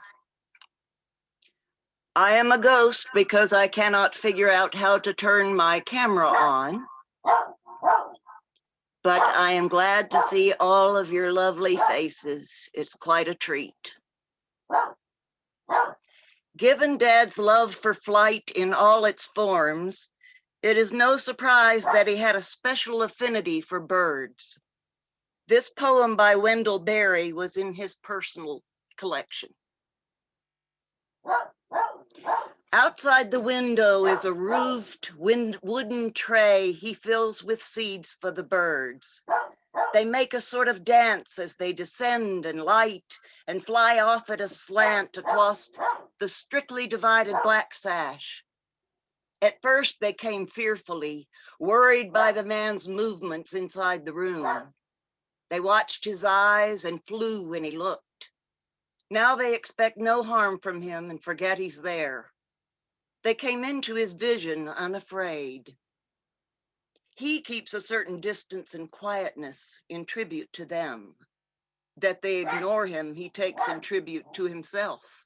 I am a ghost because I cannot figure out how to turn my camera on. But I am glad to see all of your lovely faces. It's quite a treat. Given Dad's love for flight in all its forms, it is no surprise that he had a special affinity for birds. This poem by Wendell Berry was in his personal collection. Outside the window is a roofed wooden tray he fills with seeds for the birds. They make a sort of dance as they descend and light and fly off at a slant across the strictly divided black sash. At first they came fearfully, worried by the man's movements inside the room. They watched his eyes and flew when he looked. Now they expect no harm from him and forget he's there. They came into his vision unafraid. He keeps a certain distance and quietness in tribute to them. That they ignore him, he takes in tribute to himself.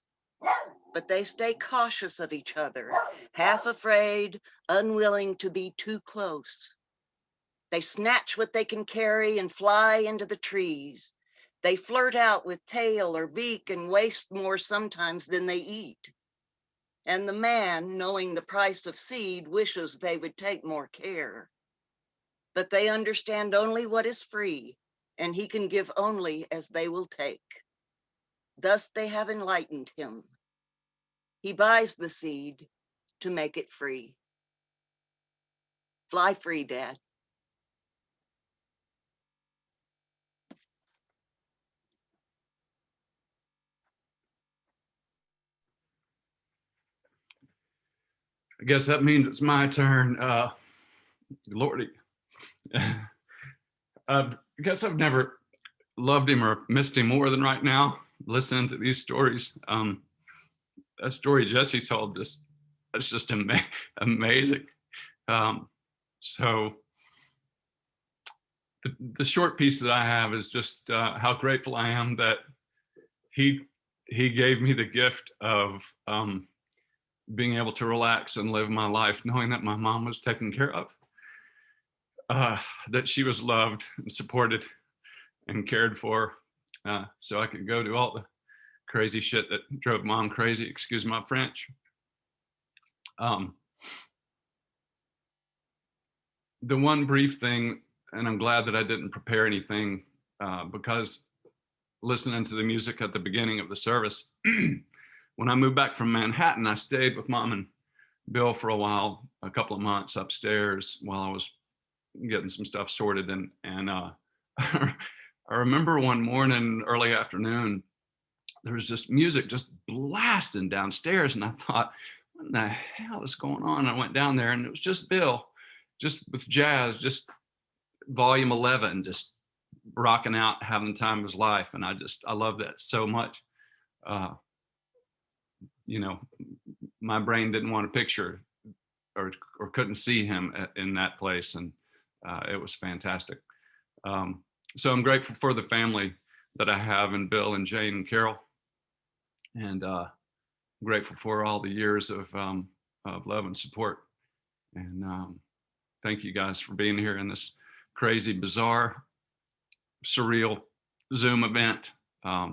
But they stay cautious of each other, half afraid, unwilling to be too close. They snatch what they can carry and fly into the trees. They flirt out with tail or beak and waste more sometimes than they eat. And the man, knowing the price of seed, wishes they would take more care. But they understand only what is free, and he can give only as they will take. Thus they have enlightened him. He buys the seed to make it free. Fly free, Dad. I guess that means it's my turn. Lordy. I guess I've never loved him or missed him more than right now, listening to these stories. That story Jesse told, it's just amazing. So the short piece that I have is just how grateful I am that he gave me the gift of being able to relax and live my life, knowing that my mom was taken care of, that she was loved and supported and cared for, so I could go do all the crazy shit that drove mom crazy, excuse my French. The one brief thing, and I'm glad that I didn't prepare anything, because listening to the music at the beginning of the service, when I moved back from Manhattan, I stayed with Mom and Bill for a while, a couple of months upstairs while I was getting some stuff sorted. And I remember one morning, early afternoon, there was just music just blasting downstairs. And I thought, what in the hell is going on? I went down there and it was just Bill, just with jazz, just volume 11, just rocking out, having the time of his life. And I love that so much. You know, my brain didn't want to picture or couldn't see him in that place. And it was fantastic. So I'm grateful for the family that I have in Bill and Jane and Carol. And grateful for all the years of love and support. And thank you guys for being here in this crazy, bizarre, surreal Zoom event. I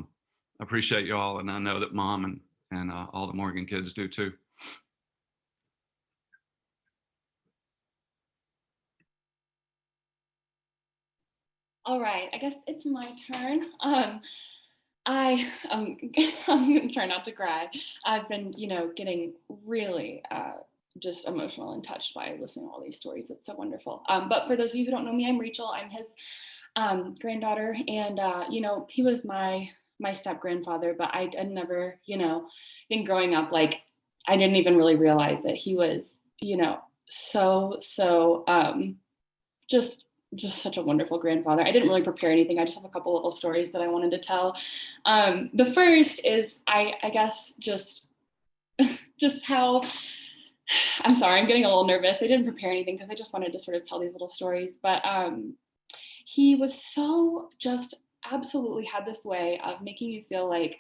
appreciate you all, and I know that Mom and all the Morgan kids do too. All right, I guess it's my turn. I'm gonna try not to cry. I've been, getting really just emotional and touched by listening to all these stories. It's so wonderful. But for those of you who don't know me, I'm Rachel. I'm his granddaughter, and he was my step grandfather. But I never, in growing up, like I didn't even really realize that he was, so just such a wonderful grandfather. I didn't really prepare anything. I just have a couple little stories that I wanted to tell. The first is I guess just how, I'm sorry, I'm getting a little nervous. I didn't prepare anything because I just wanted to sort of tell these little stories. But he was so just absolutely had this way of making you feel like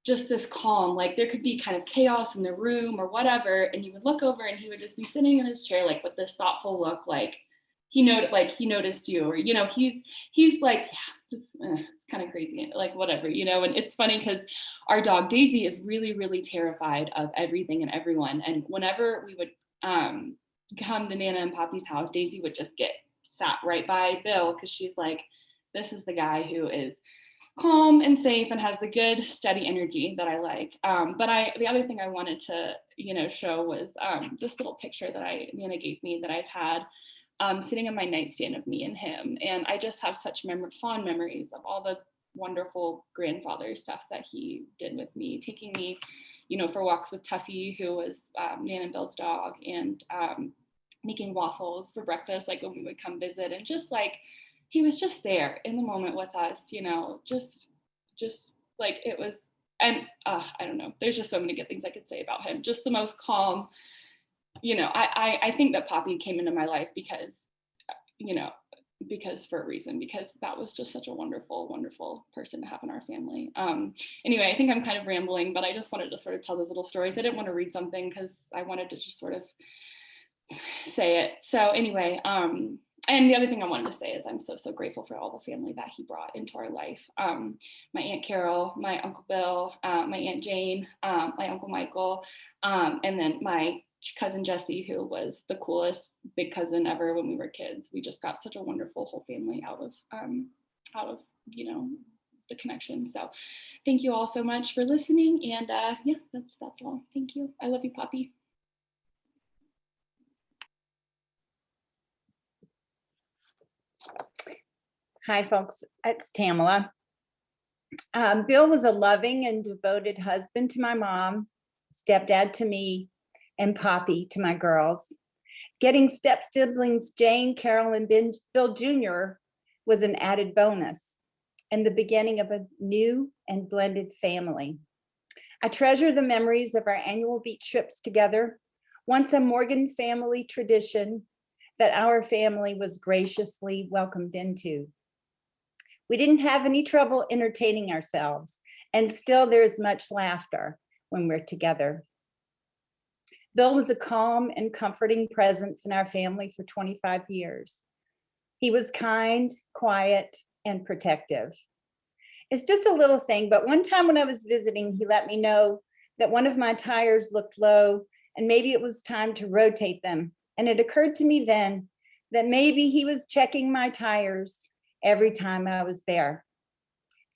just this calm, like there could be kind of chaos in the room or whatever. And you would look over and he would just be sitting in his chair, like with this thoughtful look, like he noticed you, or, he's like, yeah, it's kind of crazy, like whatever, and it's funny because our dog Daisy is really, really terrified of everything and everyone. And whenever we would come to Nana and Poppy's house, Daisy would just get sat right by Bill because she's like, this is the guy who is calm and safe and has the good, steady energy that I like. But the other thing I wanted to, show was this little picture that Nana gave me that I've had sitting on my nightstand of me and him. And I just have such fond memories of all the wonderful grandfather stuff that he did with me, taking me, for walks with Tuffy, who was Nan and Bill's dog, and making waffles for breakfast, like when we would come visit, and just like, he was just there in the moment with us, just like it was, and I don't know, there's just so many good things I could say about him. Just the most calm, I think that Poppy came into my life because for a reason, because that was just such a wonderful, wonderful person to have in our family. Anyway, I think I'm kind of rambling, but I just wanted to sort of tell those little stories. I didn't want to read something because I wanted to just sort of say it. So anyway, and the other thing I wanted to say is I'm so, so grateful for all the family that he brought into our life. My Aunt Carol, my Uncle Bill, my Aunt Jane, my Uncle Michael, and then my cousin Jessie, who was the coolest big cousin ever when we were kids. We just got such a wonderful whole family out of the connection. So thank you all so much for listening. And yeah, that's all. Thank you. I love you, Poppy. Hi, folks. It's Tamala. Bill was a loving and devoted husband to my mom, stepdad to me, and Poppy to my girls. Getting step siblings Jane, Carol, and Bill Jr. was an added bonus and the beginning of a new and blended family. I treasure the memories of our annual beach trips together, once a Morgan family tradition that our family was graciously welcomed into. We didn't have any trouble entertaining ourselves, and still there's much laughter when we're together. Bill was a calm and comforting presence in our family for 25 years. He was kind, quiet, and protective. It's just a little thing, but one time when I was visiting, he let me know that one of my tires looked low and maybe it was time to rotate them. And it occurred to me then that maybe he was checking my tires every time I was there.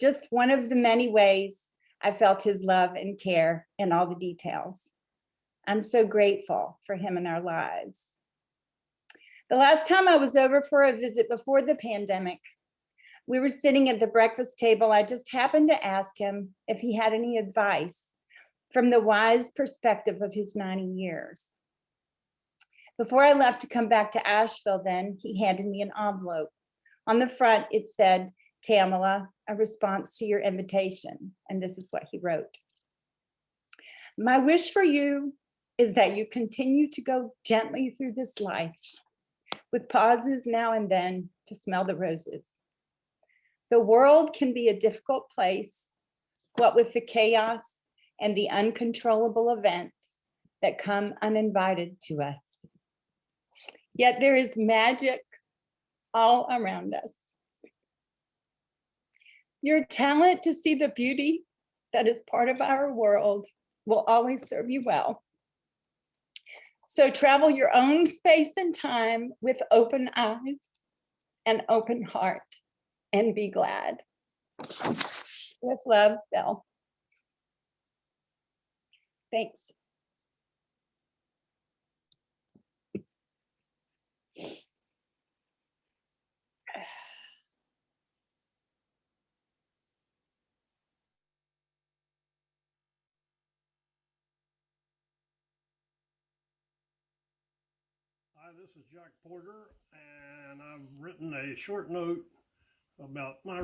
Just one of the many ways I felt his love and care in all the details. I'm so grateful for him in our lives. The last time I was over for a visit before the pandemic, we were sitting at the breakfast table. I just happened to ask him if he had any advice from the wise perspective of his 90 years. Before I left to come back to Asheville then, he handed me an envelope. On the front, it said, Tamala, a response to your invitation. And this is what he wrote. My wish for you is that you continue to go gently through this life with pauses now and then to smell the roses. The world can be a difficult place, what with the chaos and the uncontrollable events that come uninvited to us. Yet there is magic all around us. Your talent to see the beauty that is part of our world will always serve you well. So travel your own space and time with open eyes and open heart. and be glad. With love, Bill. Thanks. Hi, this is Jack Porter, and I've written a short note about my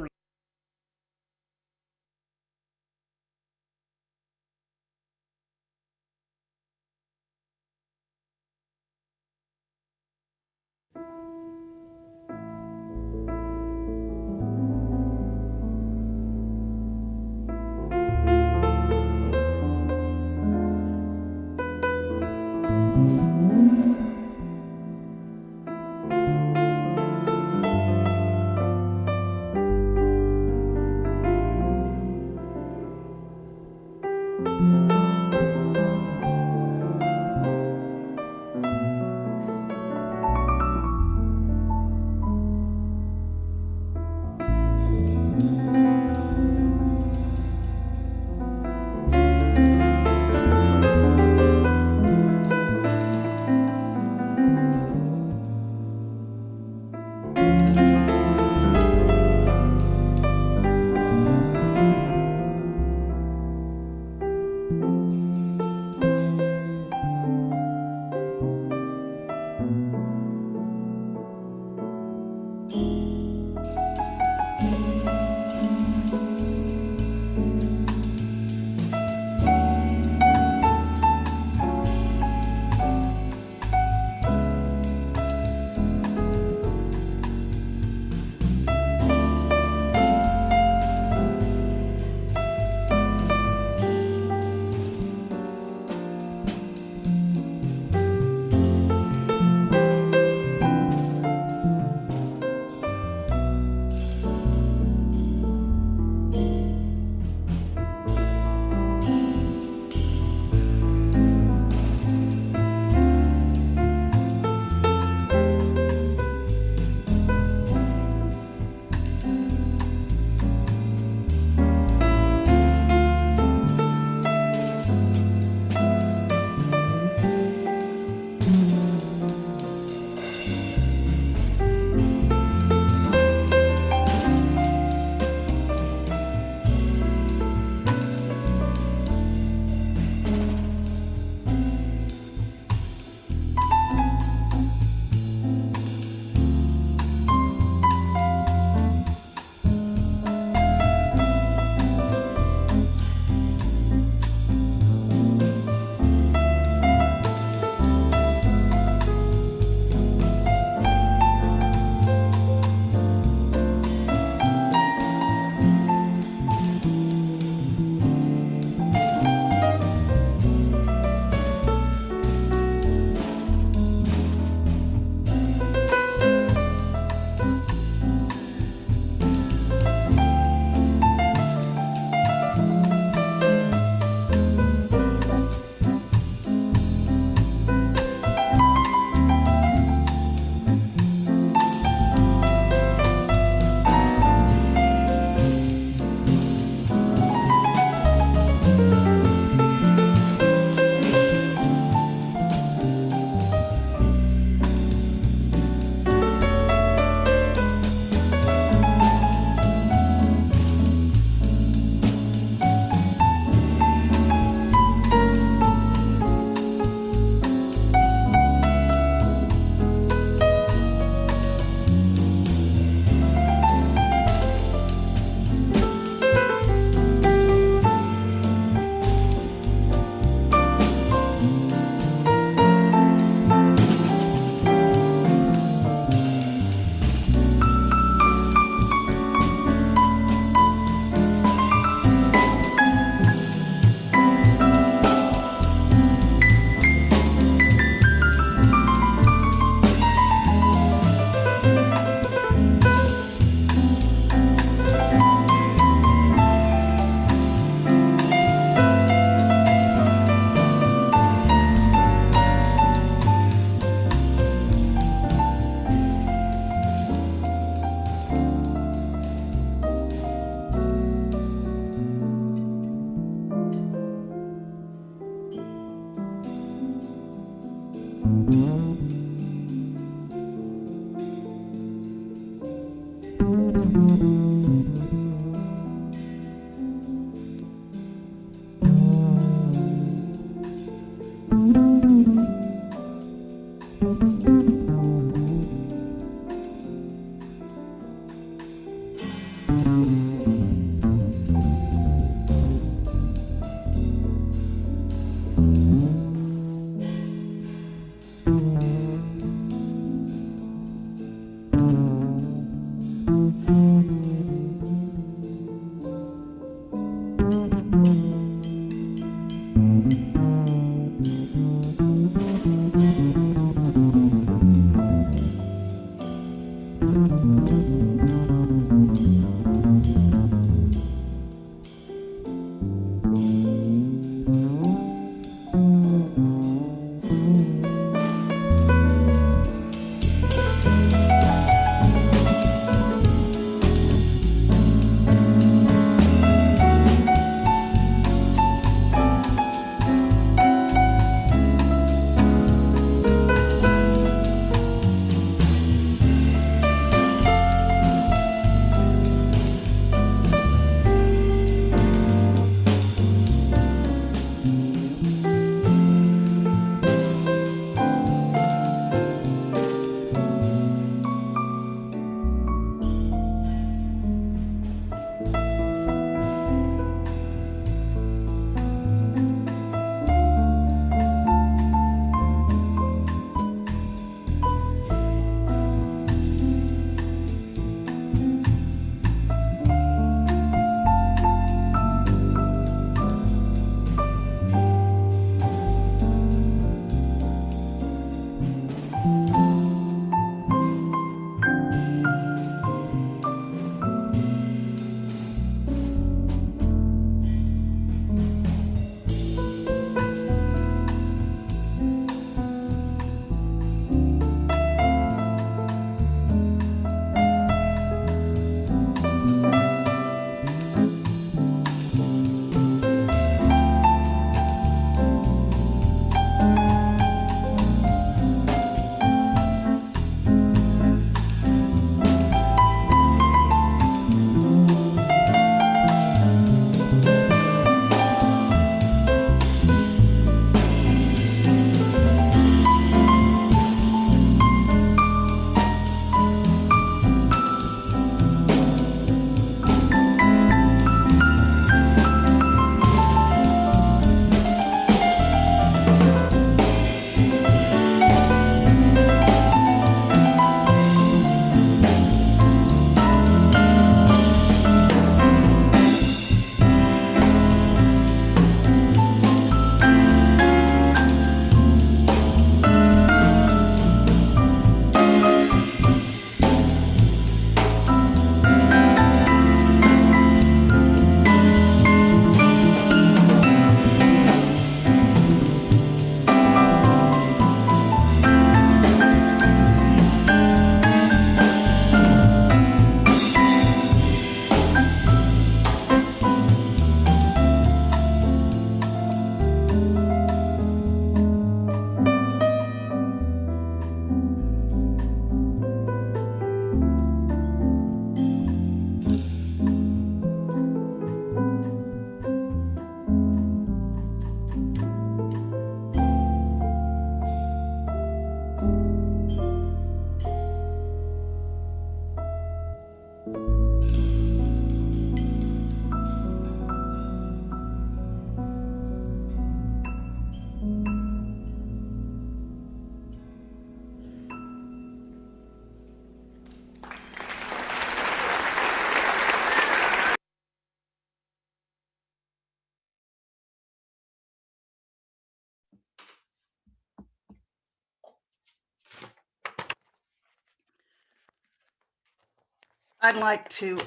I'd like to,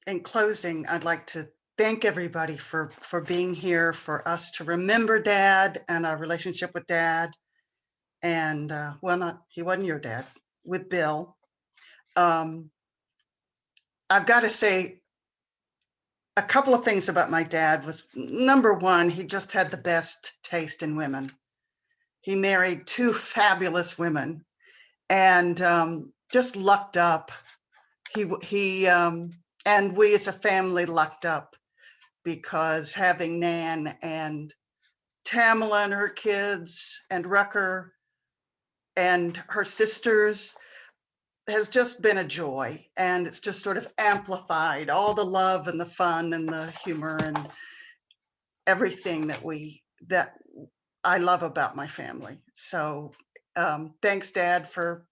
in closing, I'd like to thank everybody for being here, for us to remember Dad and our relationship with Dad. And well, he wasn't your dad, with Bill. I've got to say a couple of things about my dad. Was number one, he just had the best taste in women. He married two fabulous women and just lucked up. He and we as a family lucked up because having Nan and Tamala and her kids and Rucker and her sisters, has just been a joy, and it's just sort of amplified all the love and the fun and the humor and everything that I love about my family. So thanks, Dad, for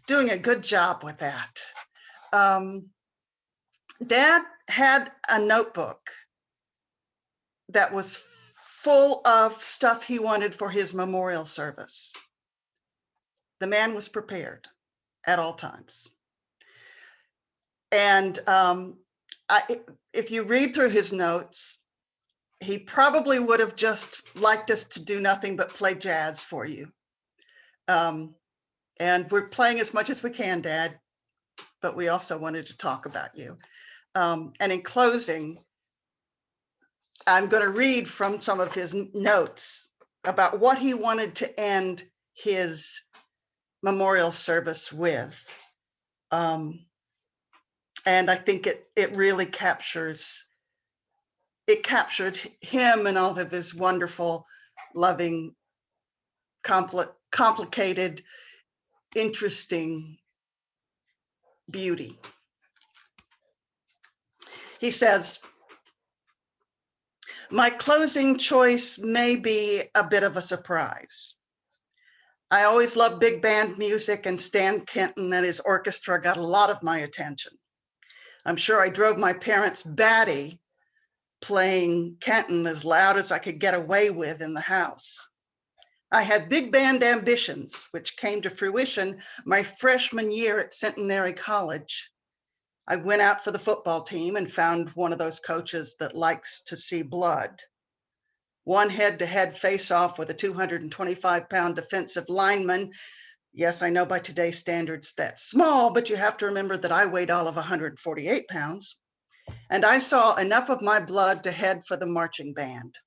doing a good job with that. Dad had a notebook that was full of stuff he wanted for his memorial service. The man was prepared at all times. And if you read through his notes, he probably would have just liked us to do nothing but play jazz for you. And we're playing as much as we can, Dad, but we also wanted to talk about you. And in closing, I'm going to read from some of his notes about what he wanted to end his memorial service with. And I think it really captured him and all of his wonderful, loving, complicated, interesting beauty. He says, "My closing choice may be a bit of a surprise. I always loved big band music, and Stan Kenton and his orchestra got a lot of my attention. I'm sure I drove my parents batty playing Kenton as loud as I could get away with in the house. I had big band ambitions, which came to fruition my freshman year at Centenary College. I went out for the football team and found one of those coaches that likes to see blood. One head-to-head face-off with a 225-pound defensive lineman. Yes, I know by today's standards that's small, but you have to remember that I weighed all of 148 pounds. And I saw enough of my blood to head for the marching band.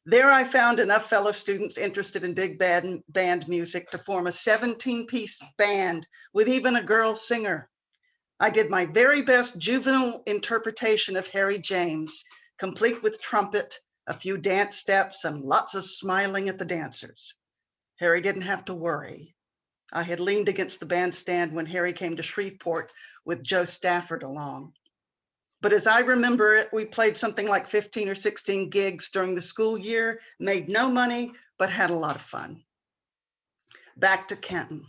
There I found enough fellow students interested in big band music to form a 17-piece band with even a girl singer. I did my very best juvenile interpretation of Harry James, complete with trumpet, a few dance steps, and lots of smiling at the dancers. Harry didn't have to worry. I had leaned against the bandstand when Harry came to Shreveport with Joe Stafford along. But as I remember it, we played something like 15 or 16 gigs during the school year, made no money, but had a lot of fun." Back to Kenton.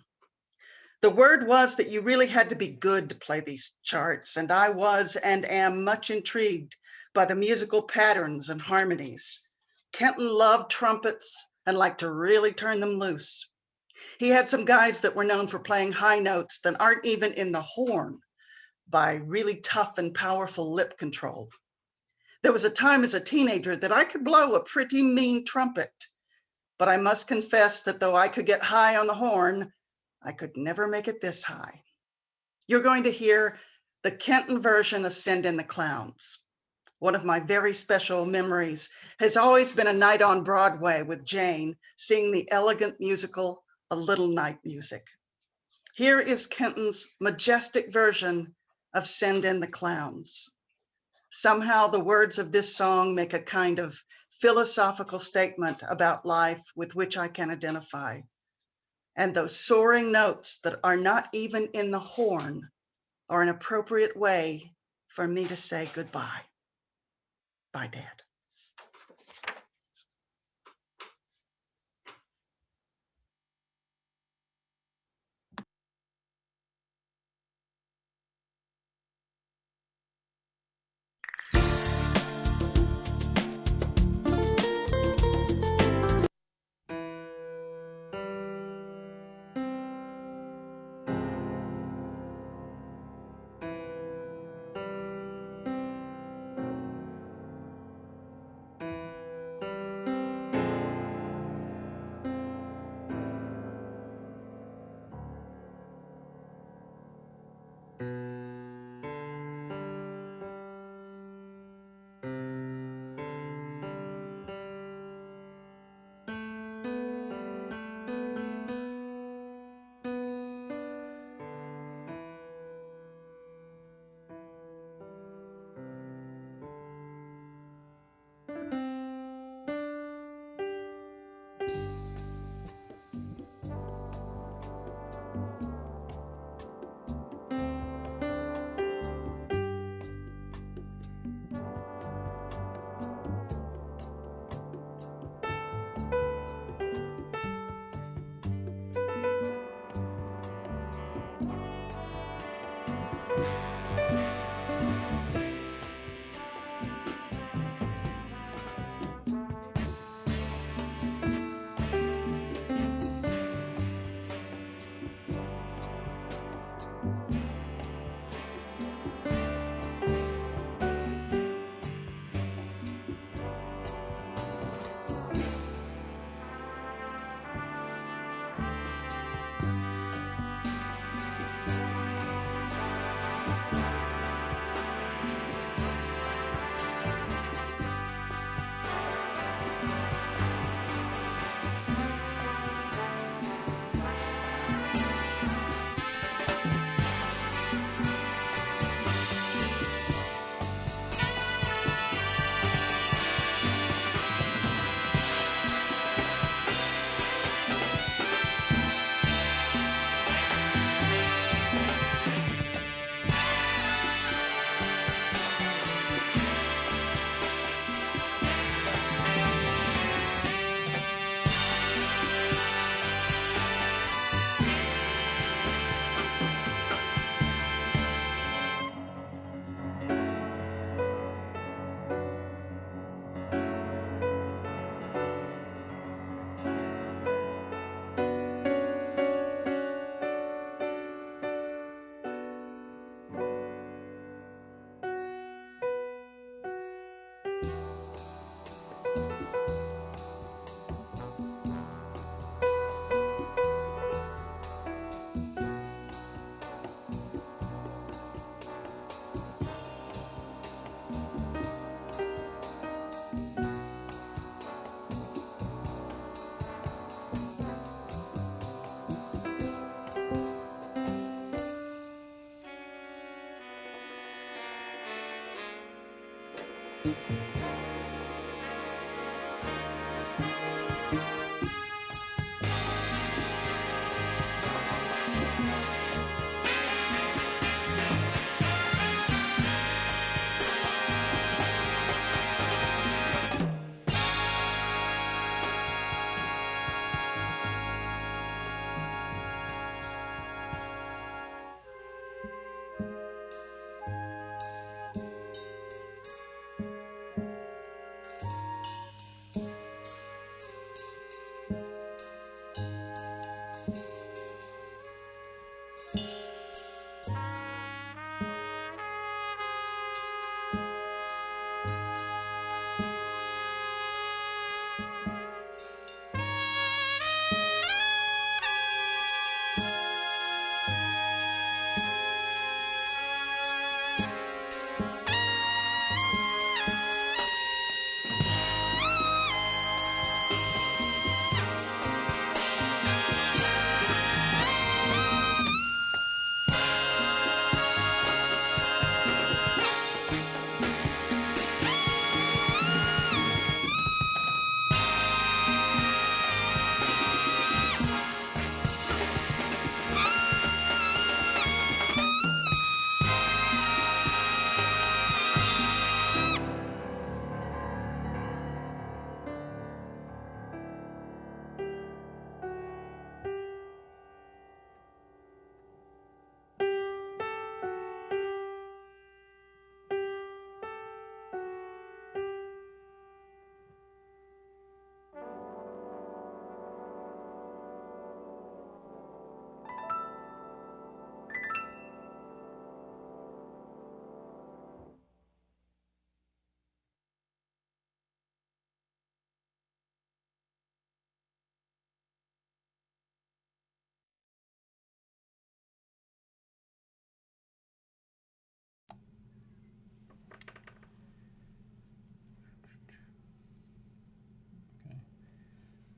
"The word was that you really had to be good to play these charts, and I was and am much intrigued by the musical patterns and harmonies. Kenton loved trumpets and liked to really turn them loose. He had some guys that were known for playing high notes that aren't even in the horn, by really tough and powerful lip control. There was a time as a teenager that I could blow a pretty mean trumpet, but I must confess that though I could get high on the horn, I could never make it this high. You're going to hear the Kenton version of Send in the Clowns. One of my very special memories has always been a night on Broadway with Jane, seeing the elegant musical A Little Night Music. Here is Kenton's majestic version of Send in the Clowns. Somehow the words of this song make a kind of philosophical statement about life with which I can identify. And those soaring notes that are not even in the horn are an appropriate way for me to say goodbye. Bye, Dad."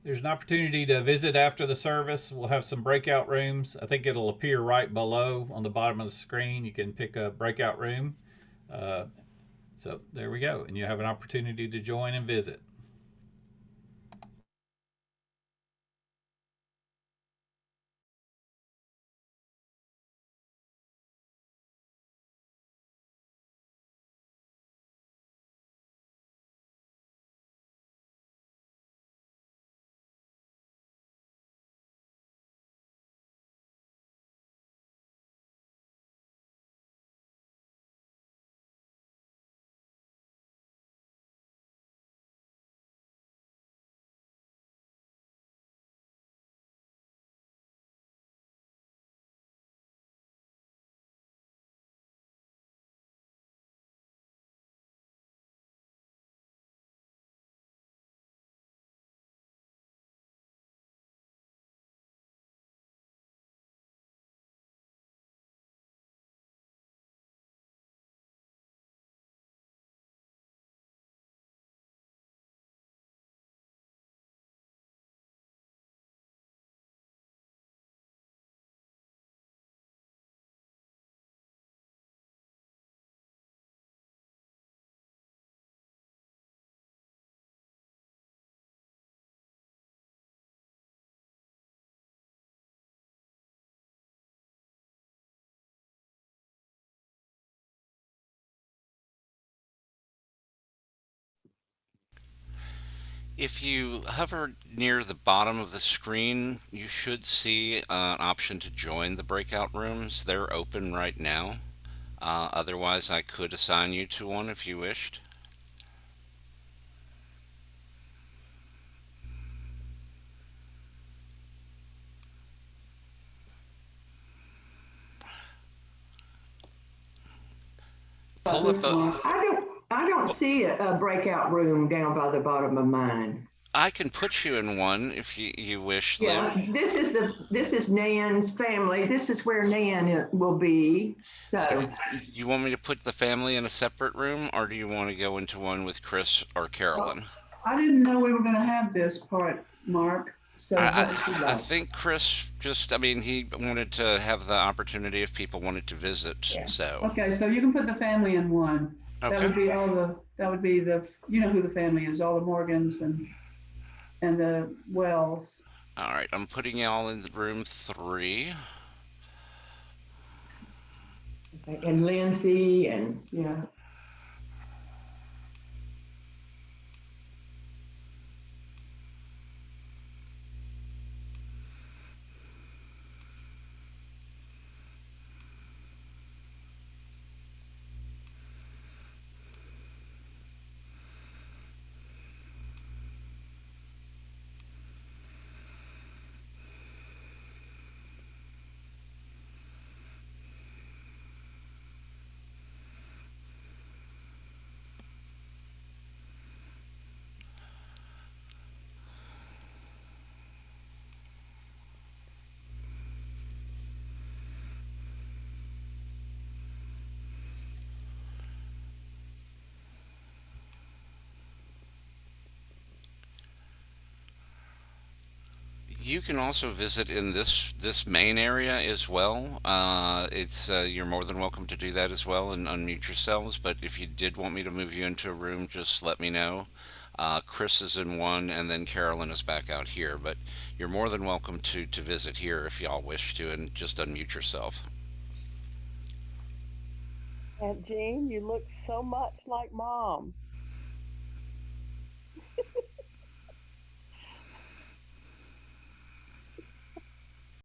There's an opportunity to visit after the service. We'll have some breakout rooms. I think it'll appear right below on the bottom of the screen. You can pick a breakout room. So there we go. And you have an opportunity to join and visit. If you hover near the bottom of the screen, you should see an option to join the breakout rooms. They're open right now. Otherwise, I could assign you to one if you wished. Pull up I don't see a breakout room down by the bottom of mine. I can put you in one if you wish, Liv. Yeah, this is Nan's family. This is where Nan will be. So You want me to put the family in a separate room, or do you want to go into one with Chris or Carolyn? I didn't know we were gonna have this part, Mark, so what would you I like? think Chris just, I mean, he wanted to have the opportunity if people wanted to visit, so. Okay, so you can put the family in one. That would Okay. be that would be you know who the family is, all the Morgans and the Wells. All right, I'm putting y'all in room 3. and Lindsay and Yeah. You can also visit in this main area as well. It's you're more than welcome to do that as well and unmute yourselves. But if you did want me to move you into a room, just let me know. Chris is in one, and then Carolyn is back out here. But you're more than welcome to visit here if y'all wish to, and just unmute yourself. Aunt Jean, you look so much like Mom.